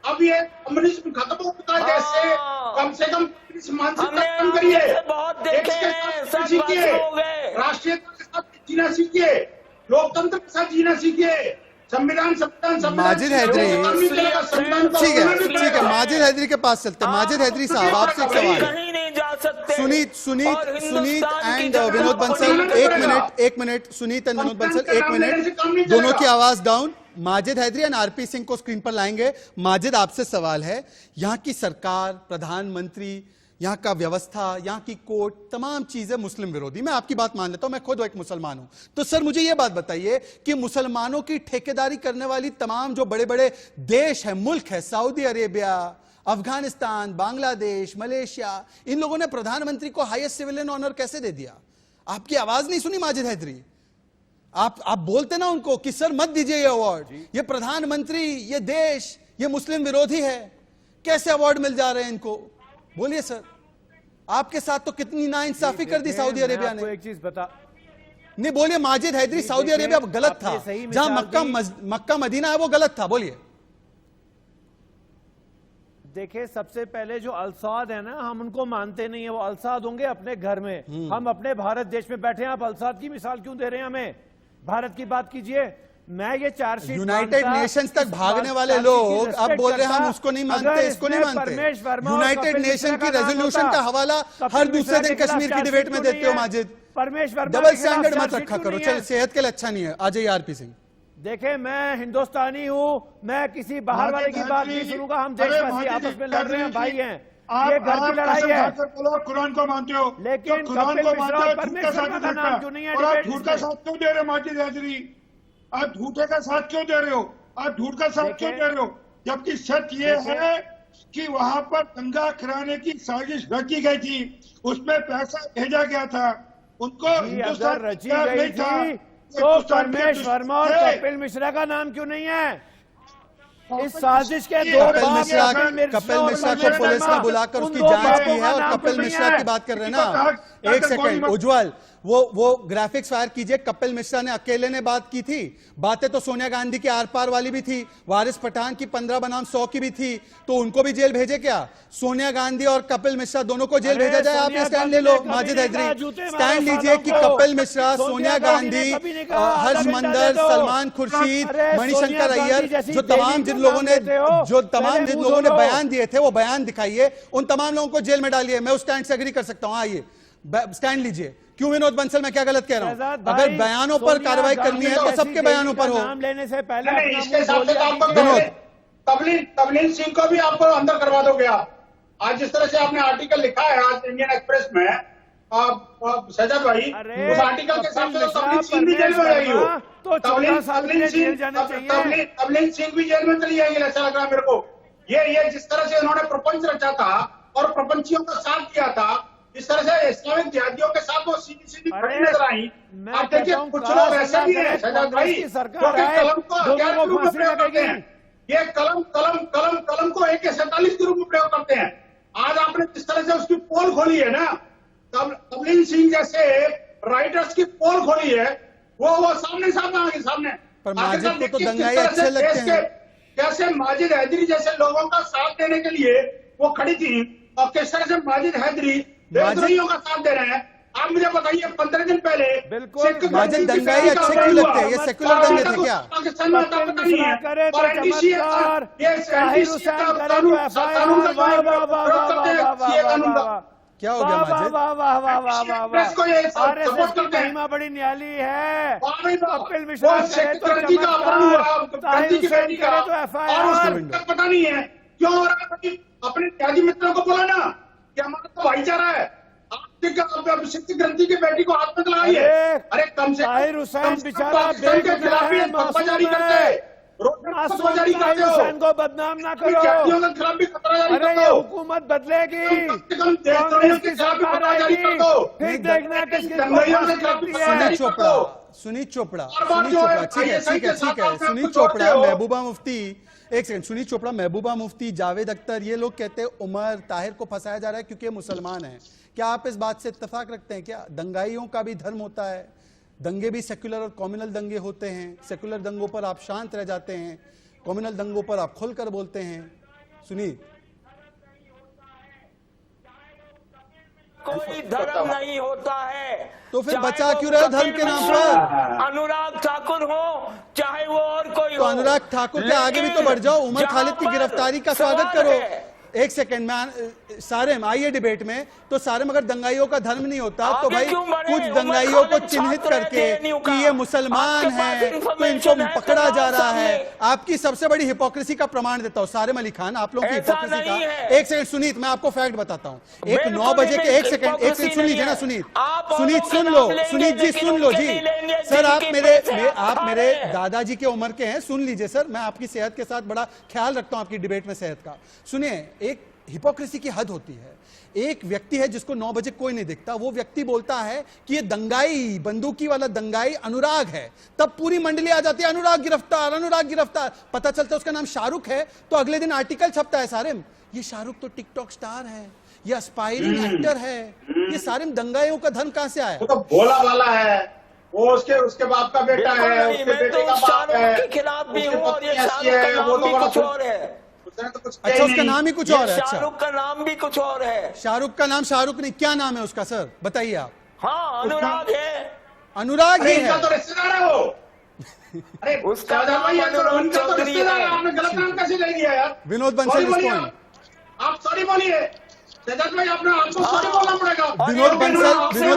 अब ये कम्युनिज्म खत्म हो चुका है देश से। कम से कम मानसिकता कम करिए, राष्ट्रीयता के साथ जीना सीखिए, लोकतंत्र के साथ जीना सीखिए। संविधान माजिद हैदरी, ठीक है, माजिद हैदरी के पास चलते हैं। माजिद हैदरी साहब, आपसे एक सवाल। कहीं नहीं जा सकते। सुनीत एंड विनोद बंसल, एक मिनट, सुनीत एंड विनोद बंसल, एक मिनट, दोनों की आवाज डाउन। माजिद हैदरी एंड आरपी सिंह को स्क्रीन पर लाएंगे। माजिद, आपसे सवाल है, यहां की सरकार, प्रधानमंत्री, यहां का व्यवस्था, यहां की कोर्ट, तमाम चीजें मुस्लिम विरोधी। मैं आपकी बात मान लेता हूं, मैं खुद एक मुसलमान हूं। तो सर, मुझे यह बात बताइए कि मुसलमानों की ठेकेदारी करने वाली तमाम जो बड़े बड़े देश हैं, मुल्क है, Saudi Arabia, Afghanistan, Bangladesh, Malaysia, इन लोगों ने प्रधानमंत्री को हाईएस्ट सिविलियन ऑनर कैसे दे दिया? आपकी आवाज नहीं सुनी माजिद हैदरी? आप बोलते ना उनको कि सर मत दीजिए ये अवार्ड, ये प्रधानमंत्री, ये देश, ये मुस्लिम विरोधी है, कैसे अवार्ड मिल जा रहे हैं इनको? बोलिए सर, आपके साथ तो कितनी नाइंसाफी कर दी सऊदी अरेबिया ने। एक चीज बता, नहीं बोलिए, माजिद हैदरी, सऊदी अरेबिया गलत था, जहां मक्का मदीना है वो गलत था। बोलिए। देखिए, सबसे पहले जो अल-साद है ना, हम उनको मानते नहीं है। वो अल-साद होंगे अपने घर में, हम अपने भारत देश में बैठे हैं। आप अल-साद की मिसाल क्यों दे रहे हैं हमें? भारत की बात कीजिए। मैं ये चार्जशीट यूनाइटेड नेशंस तक भागने वाले लोग अब बोल रहे हैं हम उसको नहीं मानते, इसको नहीं मानते। यूनाइटेड नेशन की रेजोल्यूशन का हवाला हर दूसरे दिन कश्मीर की डिबेट में देते हो माजिद। डबल स्टैंडर्ड मत रखा करो, चल सेहत के लिए अच्छा नहीं है। आ जाइए आरपी सिंह। देखे मैं हिंदुस्तानी हूँ, मैं किसी बाहर वाले की बात नहीं सुनूंगा। हम देशवासी आपस में लड़ रहे हैं, भाई हैं, ये घर की लड़ाई है। कुरान को मानते हो, लेकिन कुरान को मानते हो, झूठ का साथ का नाम क्यों नहीं है? और आप झूठ का साथ क्यों दे रहे हो माजिद हैदरी? आप झूठे का साथ क्यों दे रहे हो? आप झूठ का साथ क्यों दे रहे हो? जबकि सच ये है कि वहां पर दंगा कराने की साजिश रची गई थी, उसमें पैसा भेजा गया था, उनको अगर रची गई थी तो परमेश वर्मा और कपिल मिश्रा का नाम क्यों नहीं है? इस साजिश के दो कपिल मिश्रा को पुलिस ने बुलाकर उसकी जांच की है और कपिल मिश्रा की बात कर रहे हैं ना। एक सेकंड उज्जवल, वो ग्राफिक्स फायर कीजिए। कपिल मिश्रा ने अकेले ने बात की थी, बातें तो सोनिया गांधी की आर पार वाली भी थी, वारिस पठान की 15 बनाम 100 की भी थी, तो उनको भी जेल भेजे क्या? सोनिया गांधी और कपिल मिश्रा दोनों को जेल भेजा जाए? आप ये स्टैंड ले लो माजिद हैदरी, स्टैंड लीजिए कि कपिल मिश्रा, सोनिया गांधी, हर्ष मंदर, सलमान खुर्शीद, मणिशंकर अय्यर, जो तमाम जिन लोगों ने बयान दिए थे वो बयान दिखाइए, उन तमाम लोगों को जेल में डालिए। मैं उस स्टैंड से एग्री कर सकता हूं। आइए स्टैंड लीजिए। क्यों विनोद बंसल, मैं क्या गलत कह रहा हूं? अगर बयानों पर कार्रवाई करनी है तो सबके बयानों पर हो। नाम लेने से पहले इसके हिसाब से आपको तबलीग सिंह को भी आपको अंदर करवा दोगे आप। आज जिस तरह से आपने आर्टिकल लिखा है आज इंडियन एक्सप्रेस में, सजद भाई, उस आर्टिकल के हिसाब से तबलीग सिंह भी जेल में जाएगी। तो 14 साल के लिए जेल जाना चाहिए। तबलीग सिंह भी जेल में चली जाएगी, ऐसा लग रहा है मेरे को। ये जिस तरह से उन्होंने प्रपंच रचा था और प्रपंचियों का साथ दिया था, इस तरह से इस्लामिक जिहादियों के साथ वो सीधी खड़ी नजर आई। आप देखिए कुछ लोग ऐसे भी हैं सजाद भाई, जो कि कलम को अज्ञात के रूप में प्रयोग करते हैं। ये कलम को AK-47 के रूप में प्रयोग करते हैं। आज आपने जिस तरह से उसकी पोल खोली है ना, तबलीग सिंह जैसे राइटर्स की पोल खोली है, वो सामने सामने पर माजिद को तो दंगाई अच्छे लगते हैं। कैसे माजिद हैदरी जैसे लोगों का साथ देने के लिए वो खड़ी थी, और किस तरह से माजिद हैदरी देशद्रोहियों का साथ दे रहे हैं। आप मुझे बताइए 15 दिन पहले बिल्कुल माजिद दंगाई अच्छे क्यों लगते हैं? ये सेक्युलर दंगे थे क्या? पाकिस्तान में आता पता नहीं है। और एनडीसी क्या हो गया माजिद? महिमा बड़ी न्याली है। कपिल मिश्रा पता नहीं है क्यों हो रहा है। अपने त्यागी मित्रों को बोला ना कि हमारा तो भाईचारा है। आप सिख ग्रंथी की बेटी को हाथ में लगाई है। अरे कम से कम पाकिस्तान के खिलाफ जारी करते हैं, जारी करते हो, को बदनाम ना करो। के खिलाफ भी खतरा जारी अरे करते हो। हुकूमत बदलेगी, देशद्रोहियों के खिलाफ भी खतरा जारी करते हो। फिर देखना किसकी दंगाइयों के खिलाफ भी खतरा जारी करते हो। सुनीत चोपड़ा ठीक है। सुनीत चोपड़ा, महबूबा मुफ्ती, एक सेकंड। सुनीत चोपड़ा, महबूबा मुफ्ती, जावेद अख्तर, ये लोग कहते हैं उमर ताहिर को फंसाया जा रहा है क्योंकि ये मुसलमान है। क्या आप इस बात से इत्तेफाक रखते हैं? क्या दंगाइयों का भी धर्म होता है? दंगे भी सेक्युलर और कॉम्युनल दंगे होते हैं। सेक्युलर दंगों पर आप शांत रह जाते हैं, कॉम्युनल दंगों पर आप खुलकर बोलते हैं। सुनीत, कोई धर्म नहीं होता है, तो फिर बचा क्यों रहे धर्म के नाम पर? अनुराग ठाकुर हो चाहे वो और कोई तो हो, अनुराग ठाकुर के आगे भी तो बढ़ जाओ। उमर खालिद की गिरफ्तारी का स्वागत करो। एक सेकंड में सारेम आइए डिबेट में। तो सारेम अगर दंगाइयों का धर्म नहीं होता तो भाई कुछ दंगाइयों को चिन्हित करके कि ये मुसलमान हैं तो इनको पकड़ा जा रहा है। आपकी सबसे बड़ी हिपोक्रेसी का प्रमाण देता हूं सारेम अली खान, आप लोगों की हिपोक्रेसी का। एक सेकंड सुनीत, मैं आपको फैक्ट बताता हूं। एक 9 बजे के एक सेकंड सुन लीजिए ना सुनीत सुन लो। सुनीत जी सुन लो जी। सर आप मेरे दादाजी के उम्र के हैं, सुन लीजिए सर। मैं आपकी सेहत के साथ बड़ा ख्याल रखता हूं, आपकी डिबेट में सेहत का। सुनिए, एक हिपोक्रेसी की हद होती है। एक व्यक्ति है जिसको 9 बजे कोई नहीं दिखता, वो व्यक्ति बोलता है कि ये दंगाई, बंदूकी वाला दंगाई अनुराग है, तब पूरी मंडली आ जाती है अनुराग गिरफ्तार, अनुराग गिरफ्तार। पता चलता है उसका नाम शाहरुख है तो अगले दिन आर्टिकल छपता है सारेम ये शाहरुख तो टिकटॉक स्टार है, ये एस्पायरिंग एक्टर है। ये सारेम दंगाइयों का धन कहां से आया? वो तो भोला वाला है, वो उसके बाप का बेटा है, उसके बेटे का बाप है, के खिलाफ भी हूँ और ये अच्छा उसका नाम ही कुछ और है। शाहरुख का नाम भी कुछ और है। शाहरुख का नाम शाहरुख नहीं, क्या नाम है उसका सर बताइए आप? हाँ अनुराग है। अनुराग ही है। तो रिश्तेदार है वो। अरे उसका शाहजहां भाई, ये तो नाम उनका तो चौधरी रिश्तेदार है, है। आपने गलत नाम कैसे ले लिया यार? विनोद बंसल सॉरी बोलिए रिस्पॉन्ड। आप सॉरी बोलिए शहजाद भाई, आपको सॉरी बोलना पड़ेगा। विनोद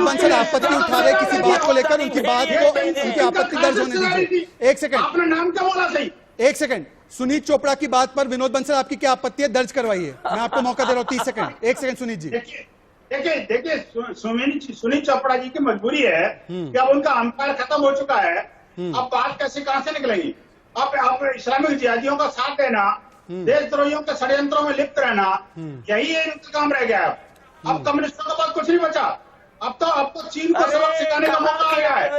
बंसल आपत्ति उठा रहे किसी बात को लेकर, उनकी बात को, उनकी आपत्ति दर्ज होने दीजिए। एक सेकंड, आपने नाम क्या बोला सही? एक सेकंड। सुनीत चोपड़ा की बात पर विनोद बंसल आपकी क्या आपत्ति है, दर्ज करवाइए। मैं आपको मौका दे रहा हूं 30 सेकंड। एक सेकंड सुनीत जी। देखिए सुनीत चोपड़ा जी की मजबूरी है कि अब उनका अंपायर खत्म हो चुका है। अब बात कैसे कहां से निकलेगी? आप इस्लामिक जिहादियों का साथ देना, देशद्रोहियों के षड्यंत्रों में लिप्त रहना, यही इनका काम रह गया है। अब कम्युनिस्टों के पास कुछ नहीं बचा। अब तो चीन को सबक सिखाने का मौका आ गया है।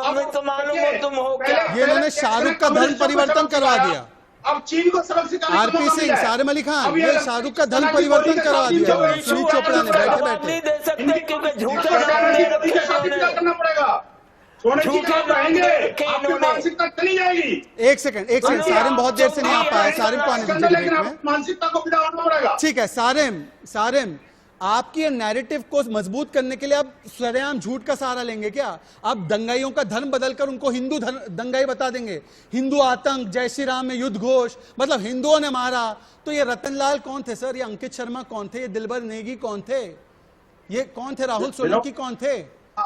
हमें तो मालूम हो तुम हो क्या। ये इन्होंने शाहरुख का धर्म परिवर्तन करवा दिया। अब चीन को सबक सिखाने का आरपी मौका सिंह, मिला है। सारिम अली खान, अब ये शाहरुख का धर्म परिवर्तन करवा दिया सुनीत चोपड़ा ने बैठे जवाब नहीं बैठे। दे सकते क्योंकि झूठा इसको नाम ले सेना की रखा शादी है क्या करना पड़ेगा? सोने की झूठे तरफ नाम रहेंगे, ले रखे आपकी इन्होंने। मानसिकता चली जाएगी। एक सेकंड, सारिम बहुत देर से नहीं आ पाया, सारिम को आने दीजिए लेकिन बीच में। आपकी मानसिकता को विदा होना पड़ेगा। ठीक है सारिम, आपकी नैरेटिव को मजबूत करने के लिए आप सरेआम झूठ का सहारा लेंगे क्या? आप दंगाइयों का धर्म बदलकर उनको हिंदू दंगाई बता देंगे। हिंदू आतंक, जय श्री राम में युद्ध घोष, मतलब हिंदुओं ने मारा। तो ये रतनलाल कौन थे सर? ये अंकित शर्मा कौन थे? ये दिलबर नेगी कौन थे? ये कौन थे? राहुल सोलंकी कौन थे?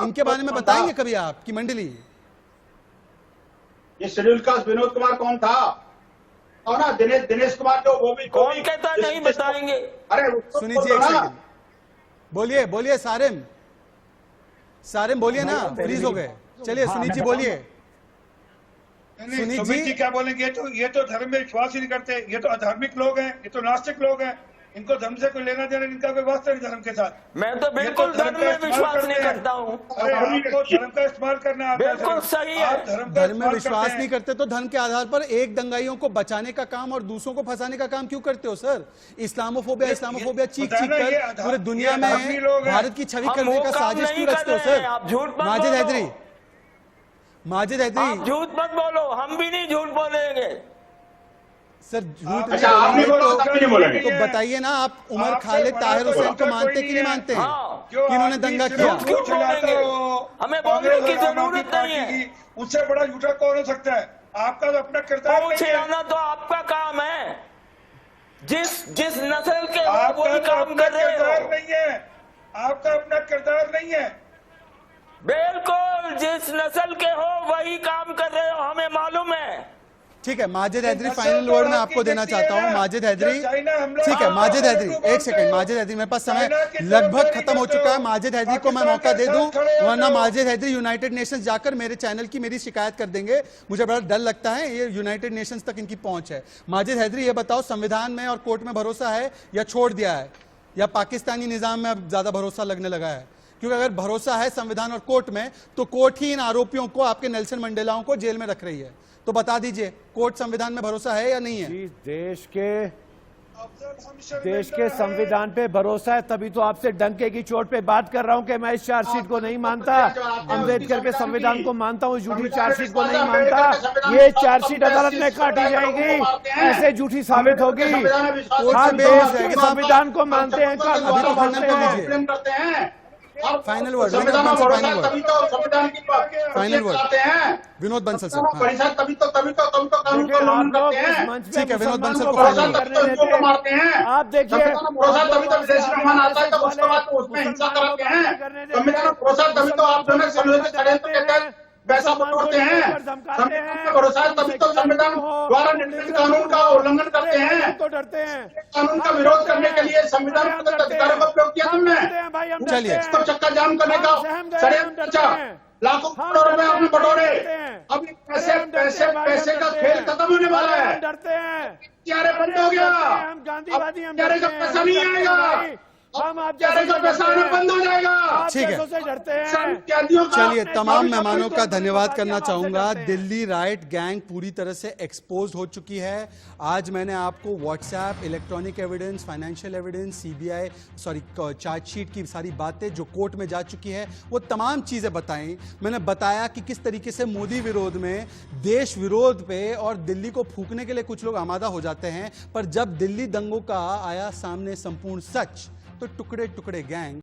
इनके बारे में बताएंगे कभी आपकी मंडली? ये शेड्यूल कास्ट विनोद कुमार कौन था? और ना दिनेश कुमार जो वो भी कौन कहता नहीं बताएंगे? अरे उसको सुनीत जी एक सेकंड, बोलिए सारिम बोलिए ना, फ्रीज हो गए। चलिए सुनीत जी बोलिए। सुनीत सुमित जी जी क्या बोलेंगे? ये तो धर्म में विश्वास ही नहीं करते। ये तो अधार्मिक लोग हैं, ये तो नास्तिक लोग हैं। इनको धर्म से कोई लेना देना, इनका कोई वास्ता नहीं धर्म के साथ। मैं तो बिल्कुल धर्म में विश्वास नहीं करता हूँ। अरे आपको धर्म का इस्तेमाल करना आता है। बिल्कुल सही है। आप धर्म का धर्म में इस्तेमाल विश्वास करते नहीं हैं। करते तो धर्म के आधार पर एक दंगाइयों को बचाने का काम और दूसरों को फंसाने का काम क्यों करते हो सर? इस्लामोफोबिया चीख बताया ना, ये कर पूरे दुनिया ये अधर्मी में लोग हैं। भारत की छवि हम करने वो का काम साजिश नहीं क्यों कर रचते हो रहे हैं। सर? आप झूठ मत माजिद बोलो। हैदरी, आप झूठ मत बोलो, हम भी नहीं झूठ बोलेंगे। सर झूठ अच्छा, आप नहीं बोलो, तब भी नहीं बोलेंगे। तो बताइए ना, आप उमर खालिद ताहिर हुसैन को मानते कि नहीं मानते हैं हाँ। कि इन्होंने दंगा किया? झूठ क्यों बोलेंगे? हमें बोलने की जरूरत नहीं है। उससे बड़ा झूठा कौन हो सकता है? आपका तो अपना किरदार पहुंच नहीं है। आना तो आपका काम है। जिस नस्ल के हो आपका वही तो काम अपना कर रहे किरदार हो। नहीं है। आपका अपना किरदार नहीं है। बिल्कुल, जिस नस्ल के हो वही काम कर रहे हो, हमें मालूम है। ठीक है माजिद हैदरी, फाइनल वर्ड मैं आपको देना चाहता हूं। माजिद हैदरी, ठीक है माजिद हैदरी, एक सेकंड माजिद हैदरी, मेरे पास समय लगभग खत्म हो चुका है। माजिद हैदरी को मैं मौका दे दूं, वरना माजिद हैदरी यूनाइटेड नेशंस जाकर मेरे चैनल की मेरी शिकायत कर देंगे। मुझे बड़ा डर लगता है, ये यूनाइटेड नेशंस तक इनकी पहुंच है। माजिद हैदरी ये बताओ, संविधान में और कोर्ट में भरोसा है या छोड़ दिया है, या पाकिस्तानी निजाम में अब ज्यादा भरोसा लगने लगा है? क्योंकि अगर भरोसा है संविधान और कोर्ट में, तो कोर्ट ही इन आरोपियों को, आपके नेल्सन मंडेलाओं को जेल में रख रही है। तो बता दीजिए, कोर्ट संविधान में भरोसा है या नहीं है? जी, देश के संविधान पे भरोसा है, तभी तो आपसे डंके की चोट पे बात कर रहा हूं कि मैं इस चार्जशीट को नहीं मानता। अम्बेडकर के संविधान को मानता हूं, झूठी चार्जशीट को नहीं मानता। ये चार्जशीट अदालत में काटी जाएगी, ऐसे झूठी साबित होगी। हम देश के संविधान को मानते हैं, कानून को मानते हैं। फाइनल वर्ड, संविधान में भरोसा है, तभी तो संविधान की फाइनल वर्ड आते हैं। विनोद बंसल सर। हाँ। परिषद तभी तो कानून का उल्लंघन करते हैं। ठीक है, विनोद बंसल को भरोसा फाइनल तभी तो हिंदुओं को मारते हैं। आप देखिए, संविधान में भरोसा तभी तो विदेशी मेहमान आता है, तब उसके बाद उसमें हिंसा कराते हैं। संविधान में भरोसा तभी तो आप जो है षड्यंत्र के तहत पैसा बटोरते हैं। संविधान में भरोसा है तभी तो संविधान द्वारा निर्मित कानून का उल्लंघन करते हैं। तो डरते हैं। कानून का विरोध करने के लिए संविधान प्रदत्त अधिकारों का उपयोग किया तुमने। चलिए। इसको चक्का जाम करने का षड्यंत्र रचा, लाखों करोड़ रुपए आपने बटोरे। अब पैसे का खेल खत्म होने वाला है। डरते हैं, प्यारे बंद हो गया, हम गांधीवादी, हम प्यारे का पैसा नहीं आएगा, हम आप प्यारे का पैसा आना बंद हो जाएगा। ठीक है। से डरते हैं। कैदियों का चलिए, तमाम मेहमानों का धन्यवाद करना चाहूंगा। दिल्ली राइट गैंग पूरी तरह से एक्सपोज हो चुकी है। आज मैंने आपको WhatsApp, electronic evidence, financial evidence, CBI chargesheet की सारी बातें जो कोर्ट में जा चुकी है, वो तमाम चीजें बताई। मैंने बताया कि किस तरीके से मोदी विरोध में, देश विरोध पे और दिल्ली को फूकने के लिए कुछ लोग आमादा हो जाते हैं, पर जब दिल्ली दंगों का आया सामने संपूर्ण सच, तो टुकड़े टुकड़े गैंग